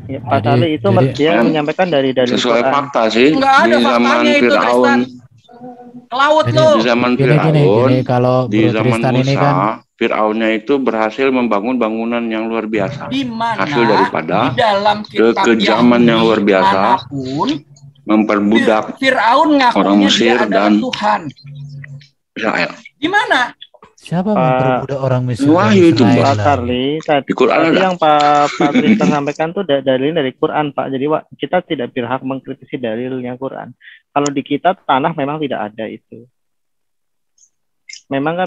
Ya, Pak Jadi- Sari itu jadi- dia menyampaikan dari Sesuai Quran. fakta sih. Nggak ada Di zaman faktanya itu, Fir'aun. Tristan. Laut Jadi- lo. Di zaman Gini, Fir'aun. kalau Di Bro zaman Tristan ini Musa, kan Fir'aunnya itu berhasil membangun bangunan yang luar biasa. Di mana Hasil daripada di dalam kitab kekejaman yang luar biasa, manapun, memperbudak Firaun orang ngakunya Mesir dia adalah dan Tuhan. Israel. Di mana? siapa Pak- memperbudak orang Mesir dan Wahyu itu, Israel Pak lah? Charlie, Di Quran tadi ada. yang Pak Tristan sampaikan tuh dalilnya dari Quran, Pak. Jadi kita tidak berhak mengkritisi dalilnya Quran. Kalau di kitab tanah memang tidak ada itu. Memang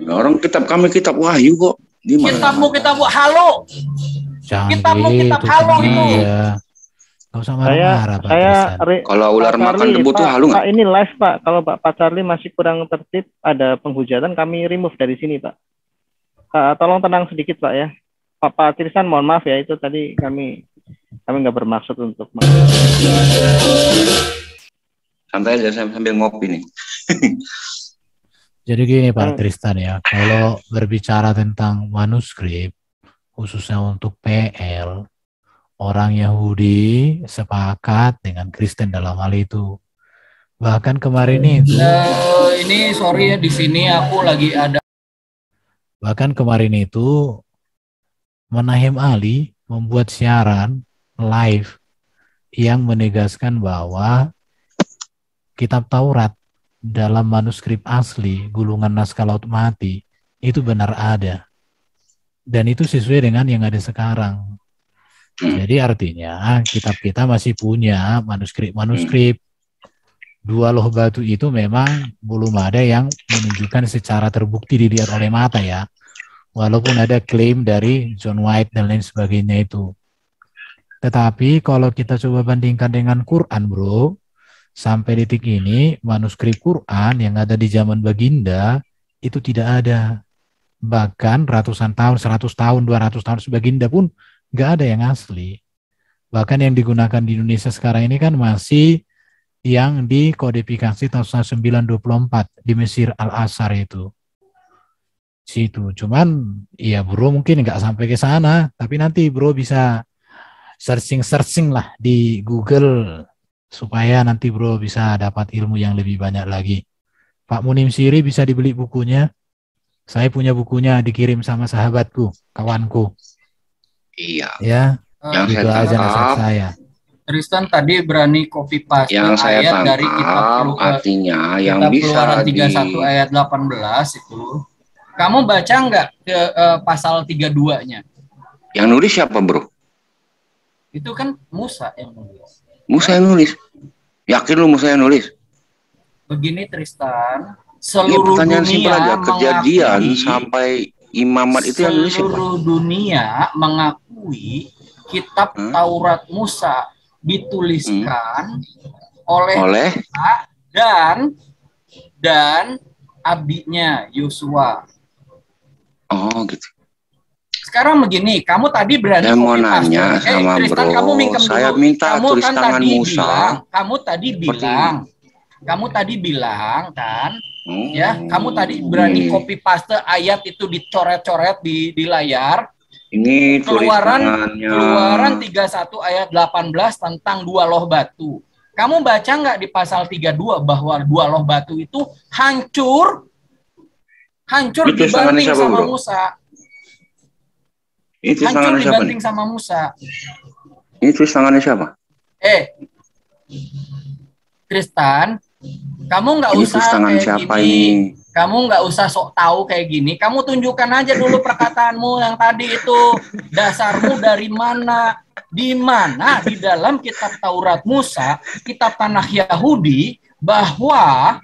Orang kami kitab Wahyu kok. Di mana? Kitabmu kitab halo. Jangan Kitabmu kitab gitu, halu tenang itu. aja. Gak usah marah-marah, Pak Tristan. Kalau ular Pak makan Charlie, debu tuh Pak, halu nggak? Pak, ini live, Pak. Kalau Pak Charlie masih kurang tertib, ada penghujatan, kami remove dari sini, Pak. Tolong tenang sedikit, Pak ya. Pak Tristan, mohon maaf ya, itu tadi kami nggak bermaksud untuk. Santai aja sambil ngopi nih. Jadi gini Pak Tristan ya, kalau berbicara tentang manuskrip, khususnya untuk PL, orang Yahudi sepakat dengan Kristen dalam hal itu. Bahkan kemarin itu, Ini sorry ya, di sini aku lagi ada. bahkan kemarin itu Menahem Ali membuat siaran live yang menegaskan bahwa kitab Taurat dalam manuskrip asli gulungan naskah Laut Mati itu benar ada, dan itu sesuai dengan yang ada sekarang. Jadi artinya kitab kita masih punya manuskrip. Dua loh batu itu memang belum ada yang menunjukkan secara terbukti dilihat oleh mata ya. Walaupun ada klaim dari John White dan lain sebagainya itu. Tetapi kalau kita coba bandingkan dengan Quran, bro, sampai detik ini manuskrip Quran yang ada di zaman Baginda itu tidak ada. Bahkan ratusan tahun, 100 tahun, 200 tahun Baginda pun nggak ada yang asli. Bahkan yang digunakan di Indonesia sekarang ini kan masih yang dikodifikasi tahun 1924 di Mesir Al-Azhar itu. Situ. Cuman ya bro mungkin nggak sampai ke sana, tapi nanti bro bisa searching lah di Google supaya nanti bro bisa dapat ilmu yang lebih banyak lagi. Pak Munim Siri bisa dibeli bukunya. Saya punya bukunya dikirim sama sahabatku, kawanku. Iya. Ya. Yang itu saya aja nasihat tangkap, saya. Tristan tadi berani copy paste yang saya ayat dari tangkap artinya yang kitab bisa Keluaran di 31 ayat 18 itu. Kamu baca nggak ke pasal 32-nya? yang nulis siapa, bro? Itu kan Musa yang nulis. Musa yang nulis. Yakin lu Musa yang nulis? Begini Tristan, Ya, seluruh pertanyaan simpel dunia aja. Kejadian mengakui, sampai imamat itu yang nulis siapa? seluruh dunia mengakui kitab Taurat Musa dituliskan oleh Musa dan abdinya Yosua. Oh gitu. Sekarang begini, kamu tadi berani Saya mau copy paste. nanya sama Tristan, bro, kamu minjem saya dulu. minta Kamu tulis kan tangan tadi Musa. Kamu tadi bilang kan, ya, kamu tadi berani copy paste ayat itu dicoret-coret di layar. Ini Keluaran tulisannya. 31 ayat 18 tentang dua loh batu. Kamu baca nggak di pasal 32 bahwa dua loh batu itu hancur dibanting siapa, sama bro? Musa. Ini tulis Hancur tangannya siapa dibanting nih? sama Musa. Ini tulis tangannya siapa? Tristan, kamu nggak Ini usah tulis tangan kayak siapa gini. ini? Kamu nggak usah sok tahu kayak gini. Kamu tunjukkan aja dulu perkataanmu yang tadi itu. Dasarmu dari mana? Di mana di dalam kitab Taurat Musa, kitab tanah Yahudi, bahwa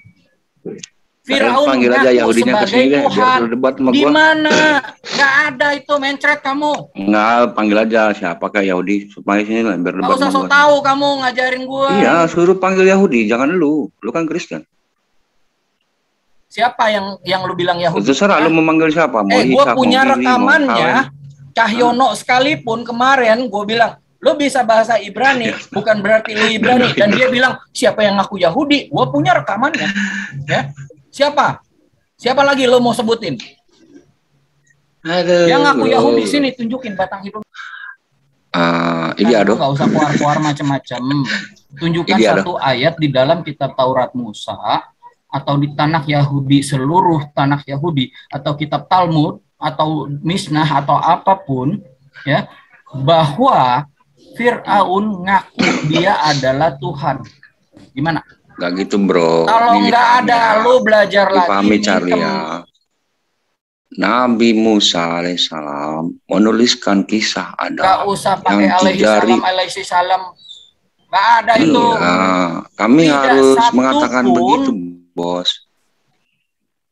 Firaun panggil aja mengaku Yahudinya ke sebagai sini deh, biar Tuhan. berdebat sama Di gua. mana? Nggak ada itu, mencret kamu. Enggak, panggil aja siapa kayak Yahudi supaya sini lah biar Nggak debat usah sama sok gua. tahu kamu ngajarin gua. Iya, suruh panggil Yahudi, jangan lu. Lu kan Kristen. Siapa yang lu bilang Yahudi? Terserah lu mau manggil siapa, mau Gue Ishak, punya mau Billy, rekamannya. mau Cahyono sekalipun kemarin gue bilang, lo bisa bahasa Ibrani, bukan berarti lo Ibrani. Dan dia bilang, siapa yang ngaku Yahudi? Gue punya rekamannya. Ya, siapa? Siapa lagi lo mau sebutin? Aduh, Yang ngaku bro. Yahudi sini tunjukin batang hidung. Ini aduh. Nggak usah keluar-keluar macam-macam. Tunjukkan Ini satu ayat di dalam kitab Taurat Musa atau di tanah Yahudi, seluruh tanah Yahudi, atau kitab Talmud atau Misnah atau apapun, ya, bahwa Firaun ngaku dia adalah Tuhan. Gimana? Gak gitu, bro. Kalau nggak ada, lu belajar lagi. Dipahami, Charlie, ya. Nabi Musa alaihissalam menuliskan kisah ada. Gak usah pakai alaihi salam. Gak ada itu. Kami Tidak harus satu mengatakan pun. begitu, bos.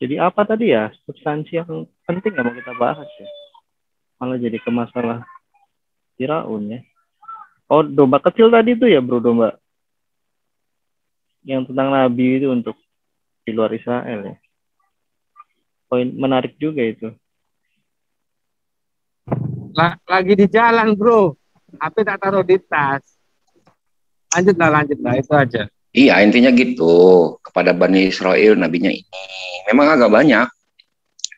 Jadi apa tadi ya substansi yang penting yang mau kita bahas ya? Malah jadi ke masalah Firaun ya. Oh, domba kecil tadi itu ya, bro, domba yang tentang Nabi itu untuk di luar Israel ya. Poin menarik juga itu. Lagi di jalan, bro. HP tak taruh di tas. Lanjutlah, itu aja. Iya, intinya gitu. Kepada Bani Israel, nabinya ini. Memang agak banyak,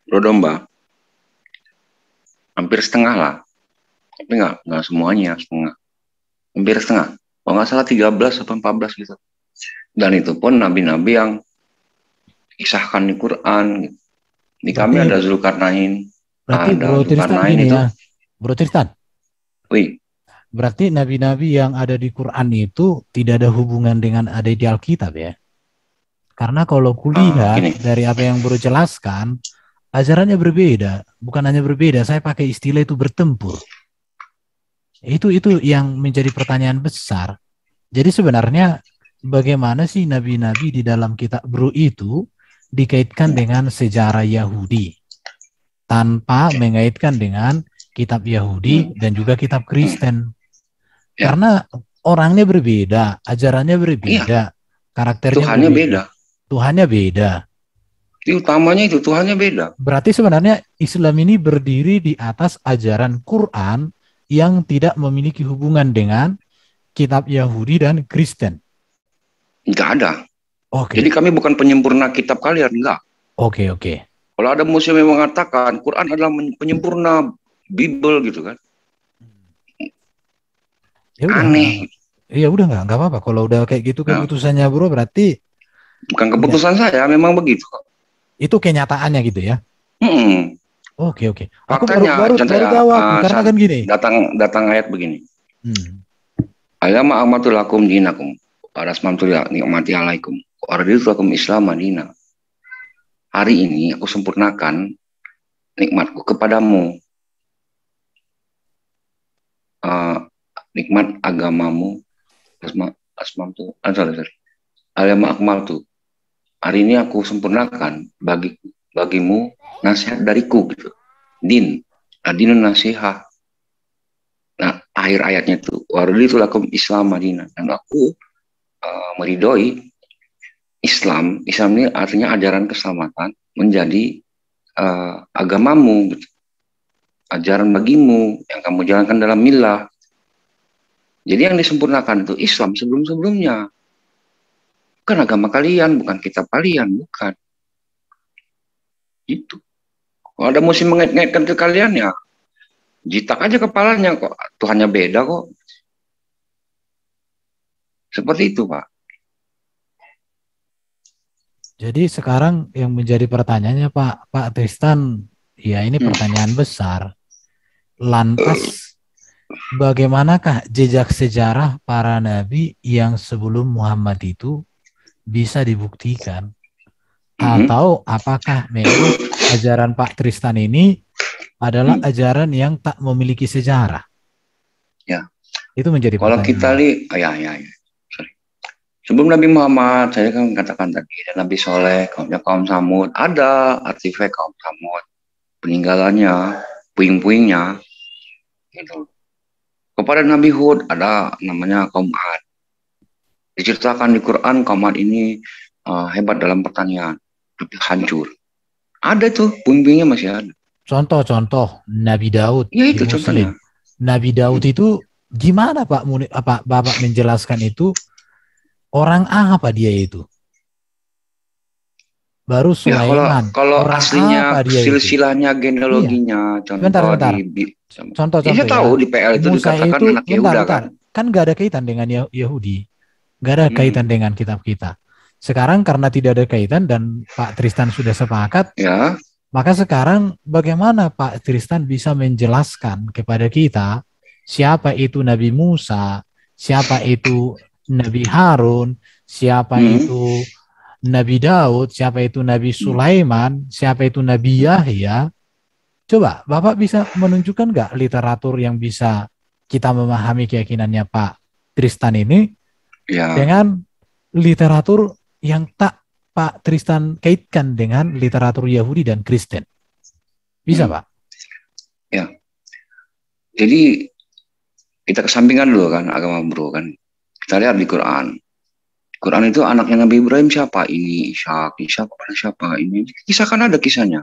bro domba. Hampir setengah lah. Tapi nggak semuanya, setengah. Hampir setengah. Kalau nggak salah 13 atau 14 gitu. Dan itu pun nabi-nabi yang kisahkan di Quran. Di kami ada Zulkarnain. Berarti ada Bro Tristan ini itu. ya. Bro Tristan. Wih. Berarti nabi-nabi yang ada di Quran itu tidak ada hubungan dengan ada di Alkitab ya. Karena kalau kulihat dari apa yang Bro jelaskan, ajarannya berbeda. Bukan hanya berbeda, saya pakai istilah itu bertempur. Itu yang menjadi pertanyaan besar. Jadi sebenarnya bagaimana sih nabi-nabi di dalam kitab Bro itu dikaitkan dengan sejarah Yahudi? tanpa mengaitkan dengan kitab Yahudi dan juga kitab Kristen. Ya. Karena orangnya berbeda, ajarannya berbeda, karakternya Tuhannya beda. Tuhannya beda. Itu utamanya itu, Tuhannya beda. Berarti sebenarnya Islam ini berdiri di atas ajaran Quran yang tidak memiliki hubungan dengan kitab Yahudi dan Kristen. Nggak ada. Oke. Jadi kami bukan penyempurna kitab kalian, enggak. Oke. Kalau ada muslim yang mengatakan Quran adalah penyempurna Bible gitu kan. Ya udah, aneh. Iya udah nggak apa-apa. Kalau udah kayak gitu keputusannya bro, berarti bukan keputusan saya, memang begitu. Itu kenyataannya gitu ya. Oke. Aku Faktanya, baru tahu karena kan gini. Datang ayat begini. Ayama amatul lakum dinakum, arasmamtul nikmati alaikum, waraditu lakum Islam madina. Hari ini aku sempurnakan nikmatku kepadamu. Nikmat agamamu, asmamtu, ayama akmaltu. Hari ini aku sempurnakan bagimu nasihat dariku gitu. Dinun nasihat. Nah, akhir ayatnya itu waraditu lakum Islam Madinah, dan aku meridoi Islam ini artinya ajaran keselamatan menjadi agamamu gitu. Ajaran bagimu yang kamu jalankan dalam milah. Jadi yang disempurnakan itu Islam sebelum-sebelumnya. Bukan agama kalian, bukan kitab kalian, bukan. Itu. Kalau ada muslim mengait-ngaitkan ke kalian ya, jitak aja kepalanya kok. Tuhannya beda kok. Seperti itu, Pak. Jadi sekarang yang menjadi pertanyaannya Pak Tristan, ya ini pertanyaan besar. Lantas bagaimanakah jejak sejarah para nabi yang sebelum Muhammad itu bisa dibuktikan? Atau apakah memang ajaran Pak Tristan ini adalah ajaran yang tak memiliki sejarah? Ya. Itu menjadi kalau kita lihat, sorry. Sebelum Nabi Muhammad, saya kan katakan tadi, ada Nabi Soleh, kaumnya kaum Samud, ada artefak kaum Samud, peninggalannya, puing-puingnya, gitu. Kepada Nabi Hud ada namanya kaum Ad. Diceritakan di Quran kaum Ad ini hebat dalam pertanian, tapi hancur. Ada tuh, puing-puingnya masih ada. Contoh Nabi Daud. Ya itu contohnya. Nabi Daud itu gimana Pak Bapak menjelaskan itu? Orang apa dia itu? Baru Sulaiman. Ya, kalau aslinya silsilahnya, genealoginya, contoh ya, saya tahu di PL itu Musa dikatakan itu, anak Yehuda kan. Kan nggak ada kaitan dengan Yahudi, nggak ada kaitan dengan kitab kita. Sekarang karena tidak ada kaitan dan Pak Tristan sudah sepakat, ya. Maka sekarang bagaimana Pak Tristan bisa menjelaskan kepada kita siapa itu Nabi Musa, siapa itu Nabi Harun, siapa itu Nabi Daud, siapa itu Nabi Sulaiman, siapa itu Nabi Yahya? Coba Bapak bisa menunjukkan nggak literatur yang bisa kita memahami keyakinannya Pak Tristan ini dengan literatur yang tak Pak Tristan kaitkan dengan literatur Yahudi dan Kristen? Bisa Pak? Ya. Jadi kita kesampingkan dulu kan agama bro kan. Kita lihat di Quran. Quran itu anaknya Nabi Ibrahim siapa? Ini Ishak kepada siapa? Ini kisah kan ada kisahnya.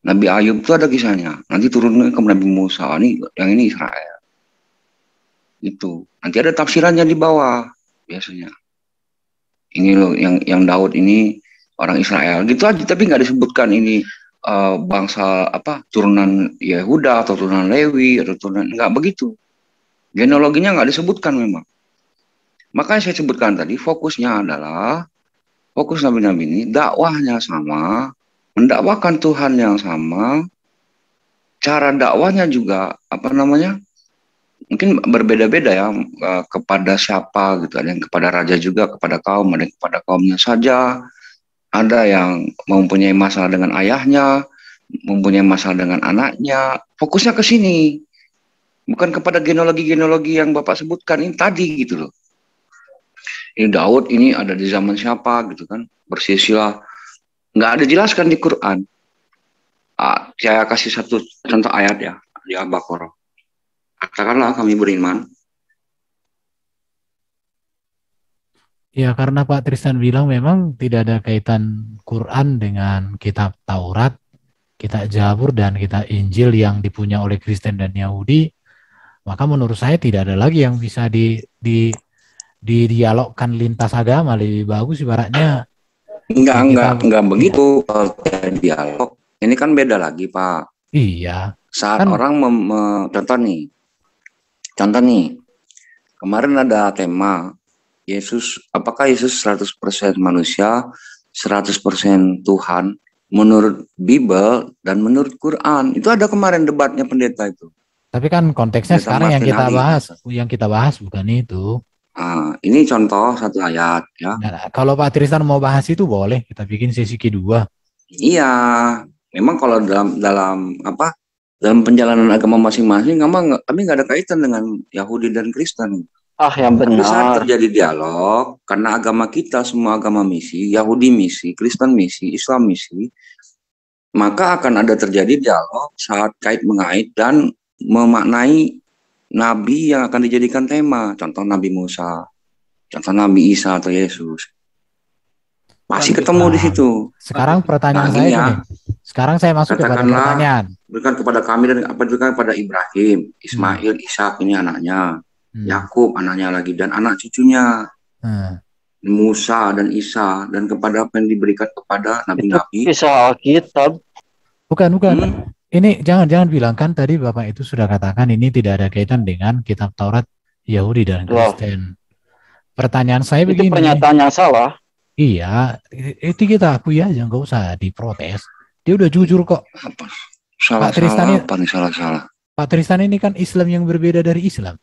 Nabi Ayub itu ada kisahnya. Nanti turunnya ke Nabi Musa. Yang ini Israel. Itu. Nanti ada tafsirannya di bawah biasanya. Ini loh yang Daud ini orang Israel gitu aja, tapi nggak disebutkan ini bangsa turunan Yehuda atau turunan Lewi atau turunan, nggak begitu. Genealoginya nggak disebutkan memang. Makanya saya sebutkan tadi fokusnya adalah fokus nabi-nabi ini dakwahnya sama, mendakwakan Tuhan yang sama, cara dakwahnya juga mungkin berbeda-beda ya kepada siapa gitu. Ada yang kepada raja juga, kepada kaum, ada yang kepada kaumnya saja. Ada yang mempunyai masalah dengan ayahnya, mempunyai masalah dengan anaknya. Fokusnya ke sini. Bukan kepada genealogi-genealogi yang Bapak sebutkan ini tadi gitu loh. Ini Daud ini ada di zaman siapa gitu kan. Bersilsilah. Nggak ada jelaskan di Quran. Saya kasih satu contoh ayat ya di Al-Baqarah. Katakanlah kami beriman. Ya, karena Pak Tristan bilang memang tidak ada kaitan Quran dengan kitab Taurat, kitab Zabur, dan kitab Injil yang dipunya oleh Kristen dan Yahudi, maka menurut saya tidak ada lagi yang bisa didialogkan lintas agama. Lebih bagus ibaratnya. Enggak begitu kalau dialog. Ini kan beda lagi, Pak. Iya. Saat kan, orang contoh nih, kemarin ada tema Yesus, apakah Yesus 100% manusia, 100% Tuhan menurut Bible dan menurut Quran? Itu ada kemarin debatnya pendeta itu. Tapi kan konteksnya pendeta sekarang yang kita bahas bukan itu. Ini contoh satu ayat ya. Nah, kalau Pak Tristan mau bahas itu boleh kita bikin sesi kedua. Iya, memang kalau dalam penjalanan agama masing-masing, kami nggak ada kaitan dengan Yahudi dan Kristen. Yang benar. Tapi saat terjadi dialog, karena agama kita semua agama misi, Yahudi misi, Kristen misi, Islam misi, maka akan ada terjadi dialog saat kait mengait dan memaknai nabi yang akan dijadikan tema. Contoh Nabi Musa, contoh Nabi Isa atau Yesus. Masih ketemu di situ. Sekarang pertanyaan saya gini. Sekarang saya masuk kepada pertanyaan. Berikan kepada kami dan berikan kepada Ibrahim, Ismail, Ishak, ini anaknya. Yakub anaknya lagi dan anak cucunya. Musa dan Isa, dan kepada apa yang diberikan kepada nabi-nabi. Kisah Alkitab. Bukan. Ini jangan bilang, kan tadi Bapak itu sudah katakan ini tidak ada kaitan dengan kitab Taurat Yahudi dan Kristen. Pertanyaan saya begini. Itu pernyataan yang salah. Iya, itu kita akui aja, nggak usah diprotes. Dia udah jujur kok. Salah. Pak Tristan ini kan Islam yang berbeda dari Islam.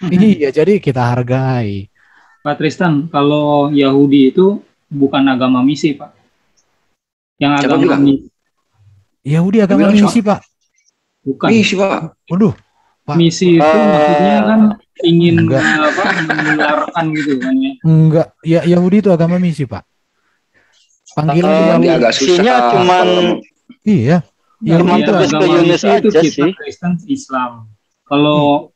Iya, jadi kita hargai. Pak Tristan, kalau Yahudi itu bukan agama misi, Pak. Yang agama misi. Yahudi agama misi, Pak. Bukan. Misi, Pak. Waduh. Pak. Misi itu maksudnya kan ingin menularkan gitu kan ya. Enggak, ya Yahudi itu agama misi, Pak. Panggilan Yahudi agak susah. Cuman iya. Yahudi itu agama misi itu kita Kristen Islam. Kalau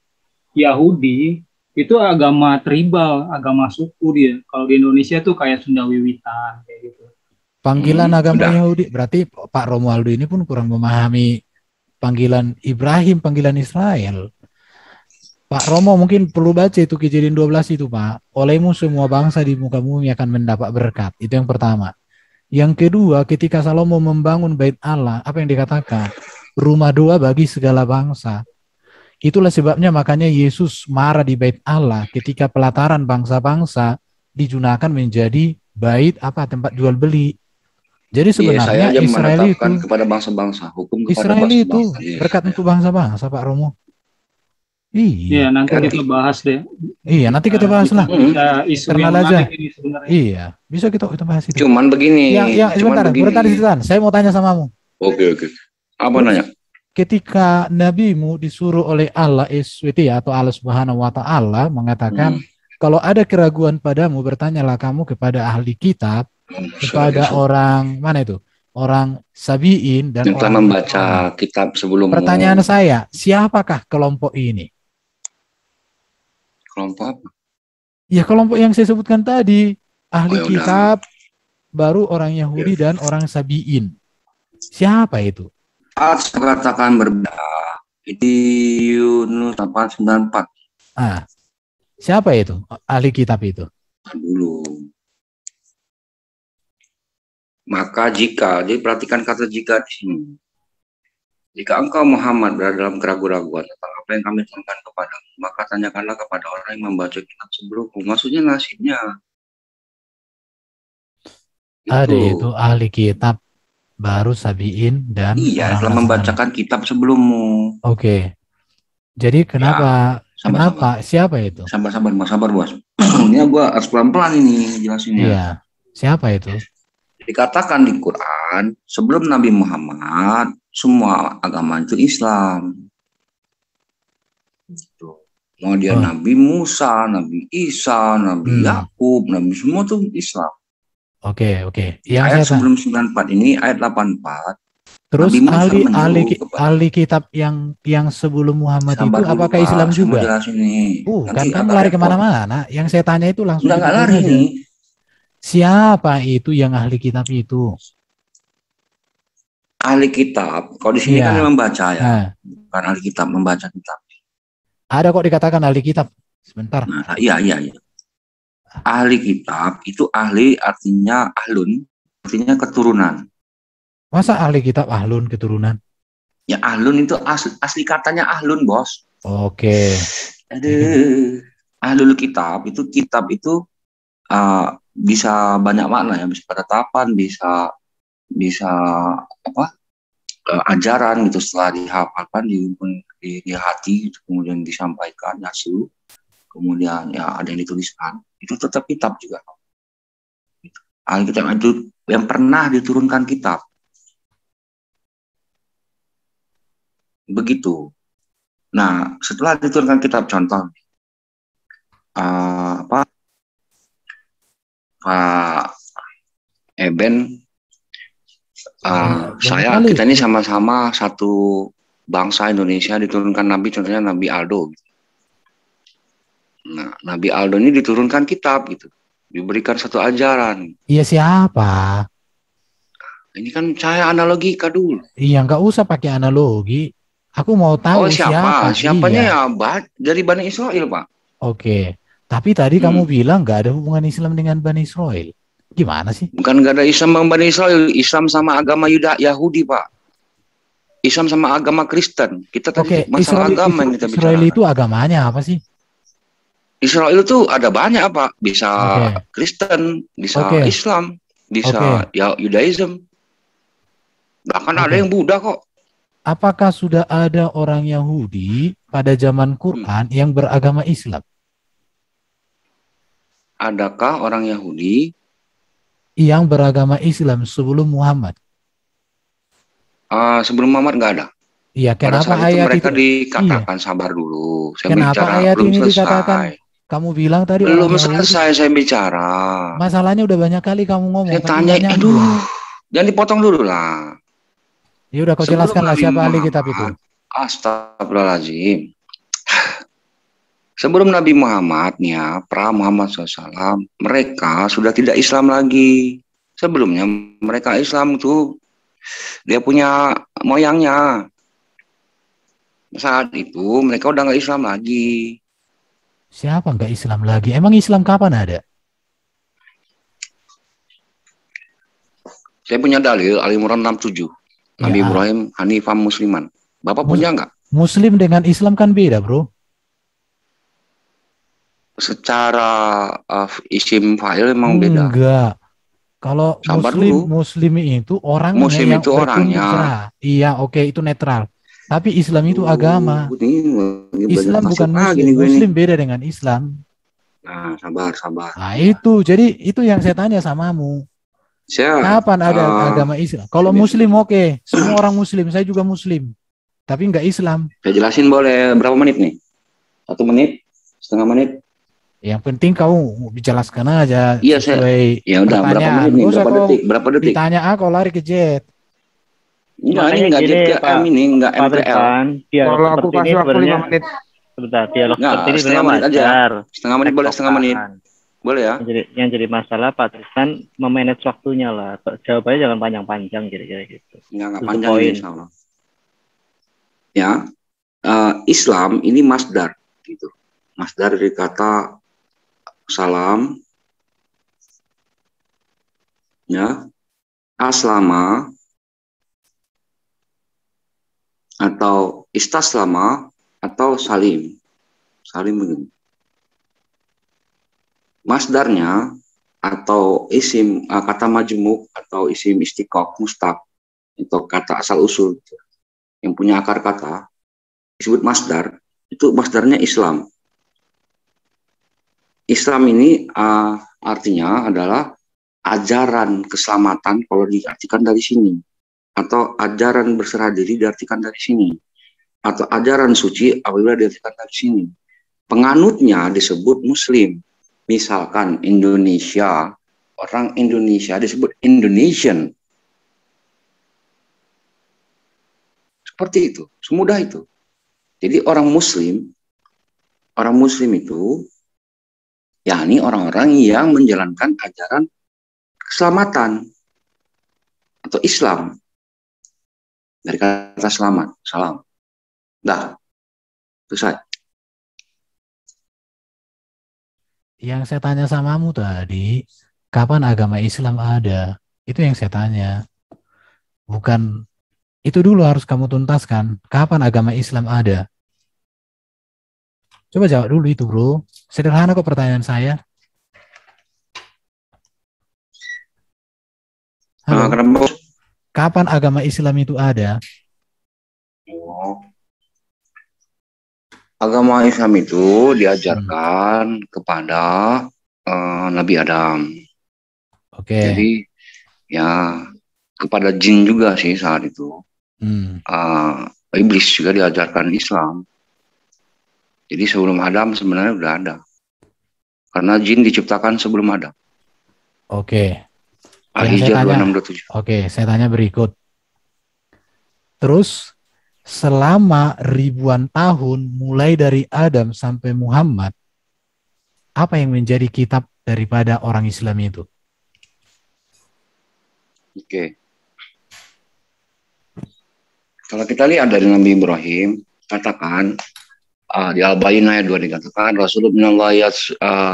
Yahudi itu agama tribal, agama suku dia. Kalau di Indonesia tuh kayak Sunda Wiwitan kayak gitu. Panggilan agama Yahudi, berarti Pak Romualdo ini pun kurang memahami panggilan Ibrahim, panggilan Israel. Pak Romo mungkin perlu baca itu Kejadian 12 itu, Pak. Olehmu semua bangsa di muka bumi akan mendapat berkat. Itu yang pertama. Yang kedua, ketika Salomo membangun bait Allah, apa yang dikatakan? Rumah doa bagi segala bangsa. Itulah sebabnya makanya Yesus marah di bait Allah ketika pelataran bangsa-bangsa digunakan menjadi bait tempat jual beli. Jadi sebenarnya Israel itu kepada bangsa-bangsa, hukum kepada Israel bangsa-bangsa. itu berkat untuk bangsa-bangsa, Pak Romo. Iya, nanti kita bahas deh. Iya, nanti kita bahas lah. Isu yang menarik ini sebenarnya. Iya, bisa kita bahas itu. Cuman begini. Sebentar, saya mau tanya samamu. Oke. Apa nanya? Ketika nabimu disuruh oleh Allah SWT atau Allah Subhanahu wa taala mengatakan kalau ada keraguan padamu bertanyalah kamu kepada ahli kitab, kepada orang mana itu? Orang Sabiin dan yang telah membaca kitab sebelummu. Pertanyaan saya, siapakah kelompok ini? Kelompok apa? Ya kelompok yang saya sebutkan tadi, ahli kitab, baru orang Yahudi dan orang Sabiin. Siapa itu? Saya katakan berbeda. Itu Yunus 894. Siapa itu ahli kitab itu? Dulu. Maka jadi perhatikan kata jika di sini. Jika engkau Muhammad berada dalam keraguan-raguan tentang apa yang kami turunkan kepadamu, maka tanyakanlah kepada orang yang membaca kitab sebelummu. Maksudnya nasibnya. Ada itu ahli kitab baru Sabiin dan telah membacakan kitab sebelummu. Oke. Jadi kenapa siapa itu? Sabar bos. Ini gua harus pelan-pelan ini jelasinnya. Iya. Siapa itu? Dikatakan di Quran sebelum Nabi Muhammad semua agama itu Islam. Mau dia Nabi Musa, Nabi Isa, Nabi Yakub, Nabi semua itu Islam. Oke. Yang ayat sebelum 94 ini ayat 84. Terus ahli kitab yang sebelum Muhammad itu apakah Pak, Islam juga? Kan kamu lari kemana-mana. Yang saya tanya itu langsung. Nggak lari aja. nih. Siapa itu yang ahli kitab itu? Ahli kitab. Kalau di sini kan membaca ya. Bukan ahli kitab, membaca kitab. Ada kok dikatakan ahli kitab. Sebentar. Nah, iya. Ahli kitab itu ahli artinya ahlun, artinya keturunan. Masa ahli kitab ahlun keturunan? Ya ahlun itu asli katanya ahlun, bos. Oke. Ahlul kitab itu bisa banyak makna ya, bisa penetapan, bisa ajaran gitu, setelah dihafalkan di hati gitu, kemudian disampaikan hasil, kemudian ya ada yang dituliskan, itu tetap kitab juga. Ahli kitab itu yang pernah diturunkan kitab. Begitu. Nah, setelah diturunkan kitab, contoh Pak Eben, kita ini sama-sama satu bangsa Indonesia, diturunkan Nabi, contohnya Nabi Aldo. Nah, Nabi Aldo ini diturunkan kitab gitu, diberikan satu ajaran. Iya, siapa? Ini kan saya analogika dulu. Iya, nggak usah pakai analogi. Aku mau tahu siapa. Siapanya ya dari Bani Israel, Pak. Oke. Tapi tadi kamu bilang nggak ada hubungan Islam dengan Bani Israel. Gimana sih? Bukan nggak ada Islam sama Bani Israel. Islam sama agama Yahudi, Pak. Islam sama agama Kristen. Kita tadi masalah agama yang kita bicara. Israel itu agamanya apa sih? Israel itu ada banyak, Pak. Bisa Kristen, bisa Islam, bisa Judaism. Bahkan ada yang Buddha kok. Apakah sudah ada orang Yahudi pada zaman Quran yang beragama Islam? Adakah orang Yahudi yang beragama Islam sebelum Muhammad? Sebelum Muhammad nggak ada. Iya, kenapa ayat mereka dikatakan sabar dulu. Saya kenapa bicara, ayat belum ini selesai. Dikatakan? Kamu bilang tadi belum selesai saya bicara. Masalahnya udah banyak kali kamu ngomong. Saya tanya, jangan dipotong dulu lah. Ya udah, kau jelaskanlah siapa ahli kitab itu. Astagfirullahaladzim. Sebelum Nabi Muhammad, pra Muhammad SAW, mereka sudah tidak Islam lagi. Sebelumnya mereka Islam tuh, dia punya moyangnya. Saat itu mereka udah nggak Islam lagi. Siapa nggak Islam lagi? Emang Islam kapan ada? Saya punya dalil Al-Imran 67. Nabi Ibrahim Hanifan Musliman. Bapak punya nggak? Muslim dengan Islam kan beda, bro. Secara isim fa'il memang beda. Enggak. Kalau Muslim itu orangnya. Muslim itu orangnya. Iya, oke, itu netral. Tapi Islam itu agama. Islam bukan Muslim. Muslim beda dengan Islam. Nah, sabar. Nah, itu. Jadi itu yang saya tanya samamu. Kapan ada agama Islam? Kalau Muslim oke, semua orang Muslim, saya juga Muslim, tapi nggak Islam. Saya jelasin boleh berapa menit nih? 1 menit, setengah menit. Yang penting kau dijelaskan aja. Iya, ya udah berapa menit nih? Berapa detik? Ditanya aku lari ke jet. Enggak, ini enggak jet ke M ini, enggak MPL. Kalau aku kasih waktu 5 menit. Sebentar, dialog seperti ini setengah menit aja. Setengah menit boleh, setengah menit. Boleh ya? Yang jadi masalah Pak Tristan memanage waktunya lah. Jawabannya jangan panjang-panjang kira-kira gitu. Enggak panjang insya Allah. Ya, Islam ini masdar gitu. Masdar dari kata salam, ya, aslama atau istaslama atau salim. Salim begini. Masdarnya atau isim kata majmuk atau isim istiqaq mustaq itu kata asal usul yang punya akar kata disebut masdar, itu masdarnya Islam. Islam ini artinya adalah ajaran keselamatan kalau diartikan dari sini, atau ajaran berserah diri diartikan dari sini, atau ajaran suci apabila diartikan dari sini. Penganutnya disebut Muslim. Misalkan Indonesia orang Indonesia disebut Indonesian. Seperti itu, semudah itu. Jadi orang Muslim itu, yakni orang-orang yang menjalankan ajaran keselamatan atau Islam. Dari kata selamat, salam. Dah, selesai. Yang saya tanya samamu tadi, kapan agama Islam ada? Itu yang saya tanya. Bukan, itu dulu harus kamu tuntaskan. Kapan agama Islam ada? Coba jawab dulu itu, bro. Sederhana kok pertanyaan saya. Halo. Kapan agama Islam itu ada? Agama Islam itu diajarkan kepada Nabi Adam. Oke. Jadi ya kepada jin juga sih saat itu. Iblis juga diajarkan Islam. Jadi sebelum Adam sebenarnya udah ada. Karena jin diciptakan sebelum Adam. Oke. Al-Hijr 2627. Oke, saya tanya berikut. Terus selama ribuan tahun mulai dari Adam sampai Muhammad, apa yang menjadi kitab daripada orang Islam itu? Oke. Kalau kita lihat dari Nabi Ibrahim, katakan di Al-Baqarah ayat 2 dikatakan Rasulullah minallah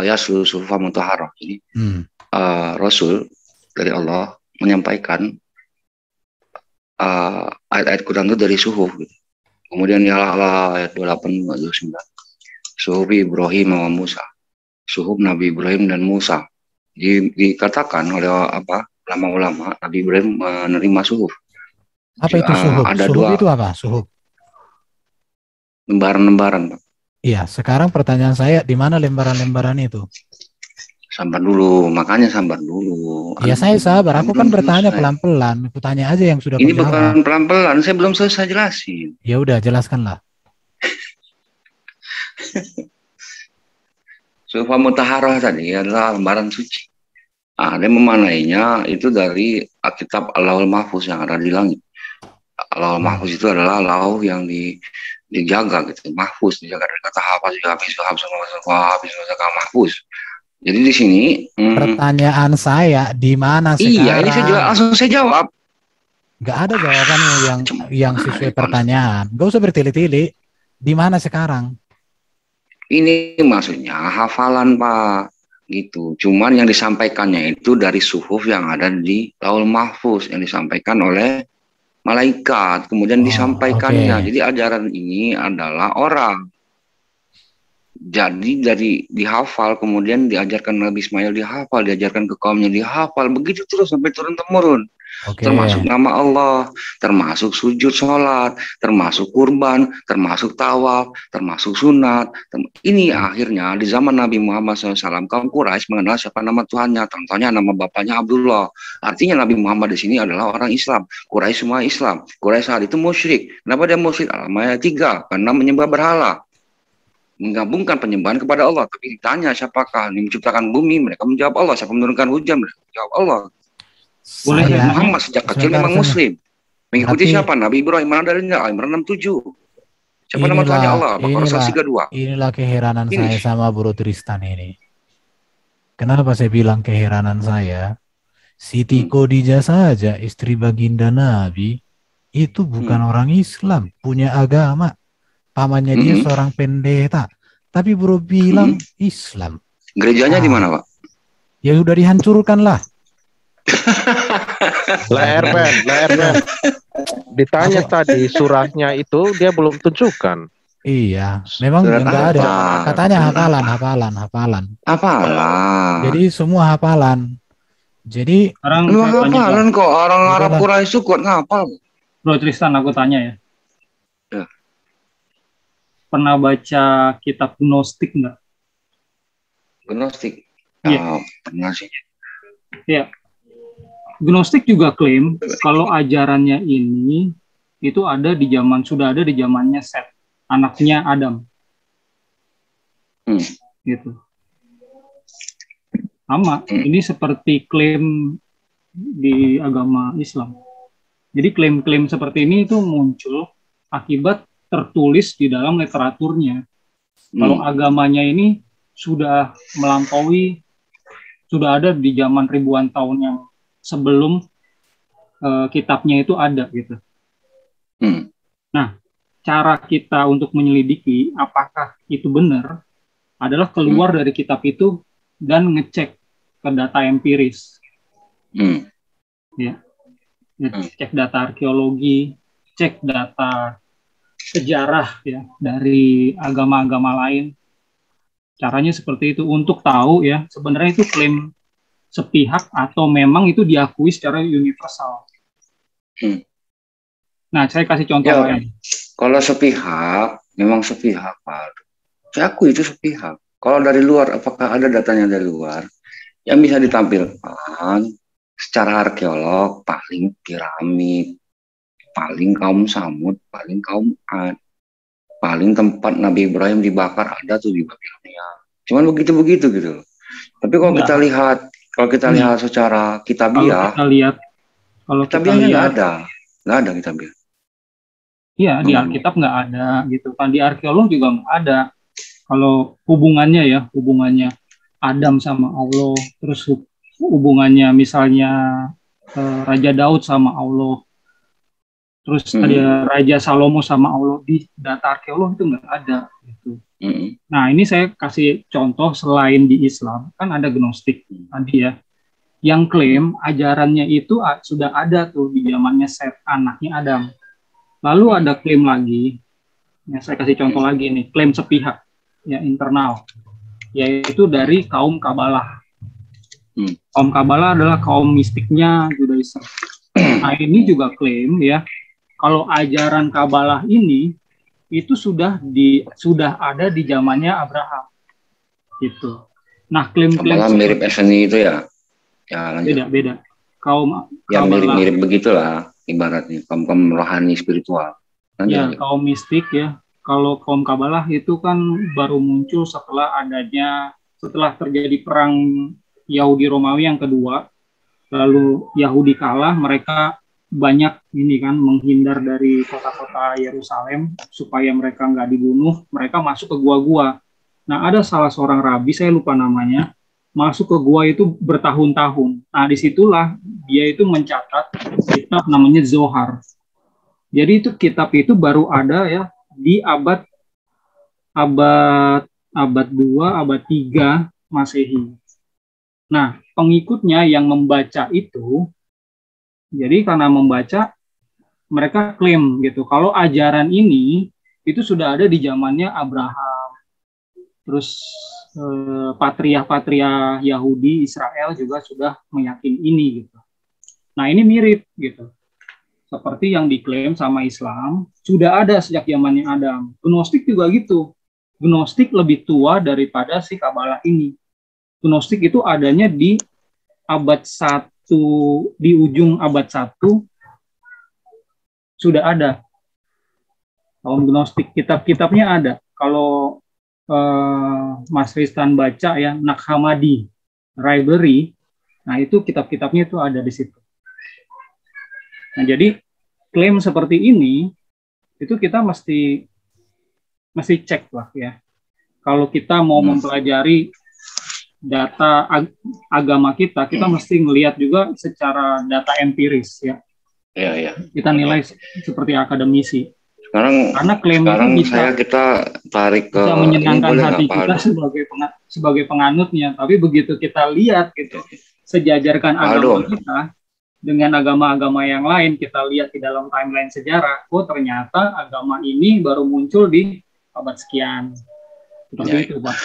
yaslu sufa mutahharah. Jadi Rasul dari Allah menyampaikan ayat-ayat Quran itu dari suhuf gitu. Kemudian ya Allah ayat 28 29 suhuf Ibrahim wa Musa, suhuf Nabi Ibrahim dan Musa. Dikatakan oleh ulama-ulama Nabi Ibrahim menerima suhuf. Apa itu suhuf? Ada suhuf dua itu apa? Suhuf. lembaran-lembaran, Pak. Iya, sekarang pertanyaan saya, di mana lembaran-lembaran itu? Sabar dulu, makanya sabar dulu. Ya saya sabar, aku kan bertanya pelan-pelan. Aku tanya aja yang sudah ini bukan pelan-pelan, saya belum selesai jelasin. Ya udah, jelaskanlah. Sufa mutahharah tadi adalah lembaran suci. Ada yang memanainya itu dari kitab Allahul Mahfuz yang ada di langit. Allahul Mahfuz itu adalah lauh yang dijaga gitu, mahfuz, dijaga dari kata mahfuz. Jadi di sini pertanyaan saya di mana sekarang? Iya, ini langsung saya jawab. Gak ada jawabanmu yang sesuai pertanyaan. Gak usah bertele-tele. Di mana sekarang? Ini maksudnya hafalan, Pak, gitu. Cuman yang disampaikannya itu dari suhuf yang ada di Lauhul Mahfuz yang disampaikan oleh malaikat, kemudian disampaikannya. Okay. Jadi ajaran ini adalah orang. Jadi dari dihafal, kemudian diajarkan Nabi Ismail dihafal, diajarkan ke kaumnya dihafal, begitu terus sampai turun-temurun. Okay. Termasuk nama Allah, termasuk sujud sholat, termasuk kurban, termasuk tawaf, termasuk sunat. Ini akhirnya di zaman Nabi Muhammad SAW, kaum Quraisy mengenal siapa nama Tuhannya, contohnya nama bapaknya Abdullah. Artinya Nabi Muhammad di sini adalah orang Islam. Quraisy semua Islam. Quraisy saat itu musyrik. Kenapa dia musyrik? Al-Ma'idah 3, karena menyembah berhala. Menggabungkan penyembahan kepada Allah. Tapi ditanya siapakah yang menciptakan bumi, mereka menjawab Allah. Siapa menurunkan hujan, mereka menjawab Allah. Boleh Muhammad sejak kecil memang Muslim. Mengikuti siapa? Nabi Ibrahim. Mana dalilnya? Al-Imran 67. Siapa nama Tuhannya Allah? Al-Baqarah 32. Inilah keheranan saya sama Bro Tristan ini. Kenapa saya bilang keheranan saya? Siti Khadijah saja, istri baginda Nabi, itu bukan orang Islam, punya agama. Pamannya dia seorang pendeta, tapi bro bilang Islam. Gerejanya di mana, Pak? Ya udah dihancurkan lah. Leher. Ditanya tadi surahnya itu dia belum tunjukkan. Iya, memang enggak ada. Katanya hafalan. Jadi semua hafalan. Jadi hafalan kok orang Arab Quraisy kuat ngapal. Bro Tristan, aku tanya ya. Pernah baca kitab Gnostik nggak? Gnostik? Iya. Pernah sih. Iya. Gnostik juga klaim kalau ajarannya ini itu sudah ada di zamannya Set, anaknya Adam. Gitu. Sama, ini seperti klaim di agama Islam. Jadi klaim-klaim seperti ini itu muncul akibat tertulis di dalam literaturnya. Kalau agamanya ini sudah melampaui, sudah ada di zaman ribuan tahun yang sebelum kitabnya itu ada gitu. Nah, cara kita untuk menyelidiki apakah itu benar adalah keluar dari kitab itu dan ngecek ke data empiris. Ya, cek data arkeologi, cek data sejarah ya dari agama-agama lain. Caranya seperti itu untuk tahu ya sebenarnya itu klaim sepihak atau memang itu diakui secara universal. Nah, saya kasih contoh lain. Kalau sepihak, memang sepihak, Pak. Saya akui itu sepihak. Kalau dari luar, apakah ada datanya dari luar yang bisa ditampilkan secara arkeolog? Paling piramid, paling kaum Samud, paling kaum Ad, paling tempat Nabi Ibrahim dibakar ada tuh di Babilonia. Cuman begitu-begitu gitu. Tapi kalau kita lihat secara kitabiah, kalau kitabiahnya nggak ada kitabiah. Iya, di Alkitab nggak ada gitu kan, di arkeolog juga nggak ada. Kalau hubungannya Adam sama Allah, terus hubungannya misalnya Raja Daud sama Allah, terus ada Raja Salomo sama Allah, di data arkeolog itu nggak ada gitu. Nah, ini saya kasih contoh selain di Islam, kan ada Gnostik tadi ya, yang klaim ajarannya itu sudah ada tuh di zamannya Set, anaknya Adam. Lalu ada klaim lagi, ya saya kasih contoh lagi nih, klaim sepihak, ya internal, yaitu dari kaum Kabalah. Kaum Kabalah adalah kaum mistiknya Judaism. Nah, ini juga klaim ya, kalau ajaran Kabalah ini itu sudah ada di zamannya Abraham, gitu. Nah, klaim-klaim Kabalah mirip Eseni itu ya? Ya, beda. Kaum yang mirip-mirip begitulah ibaratnya, kaum rohani spiritual. Ya, kaum mistik ya. Kalau kaum Kabalah itu kan baru muncul setelah terjadi perang Yahudi Romawi yang kedua. Lalu Yahudi kalah, mereka banyak menghindar dari kota-kota Yerusalem supaya mereka nggak dibunuh. Mereka masuk ke gua-gua. Nah, ada salah seorang rabi, saya lupa namanya, masuk ke gua itu bertahun-tahun. Nah, disitulah dia itu mencatat kitab namanya Zohar. Jadi itu kitab itu baru ada ya di abad 2, abad 3 Masehi. Nah, pengikutnya yang membaca itu, jadi karena membaca, mereka klaim gitu, kalau ajaran ini itu sudah ada di zamannya Abraham. Terus patria Yahudi, Israel juga sudah meyakini ini gitu. Nah, ini mirip gitu. Seperti yang diklaim sama Islam, sudah ada sejak zamannya Adam. Gnostik juga gitu. Gnostik lebih tua daripada si Kabalah ini. Gnostik itu adanya di abad 1, di ujung abad 1, sudah ada. Kaum Gnostik, kitab-kitabnya ada. Kalau Mas Ristan baca ya, Nag Hammadi, Library, nah itu kitab-kitabnya itu ada di situ. Nah, jadi klaim seperti ini itu kita mesti cek lah ya. Kalau kita mau mempelajari data agama kita mesti ngelihat juga secara data empiris ya. Iya. Kita nilai seperti akademisi. Karena klaim itu kita tarik ke bisa menyenangkan hati kita sebagai penganutnya, tapi begitu kita lihat gitu, sejajarkan agama kita dengan agama-agama yang lain, kita lihat di dalam timeline sejarah, ternyata agama ini baru muncul di abad sekian. Seperti itu, Pak.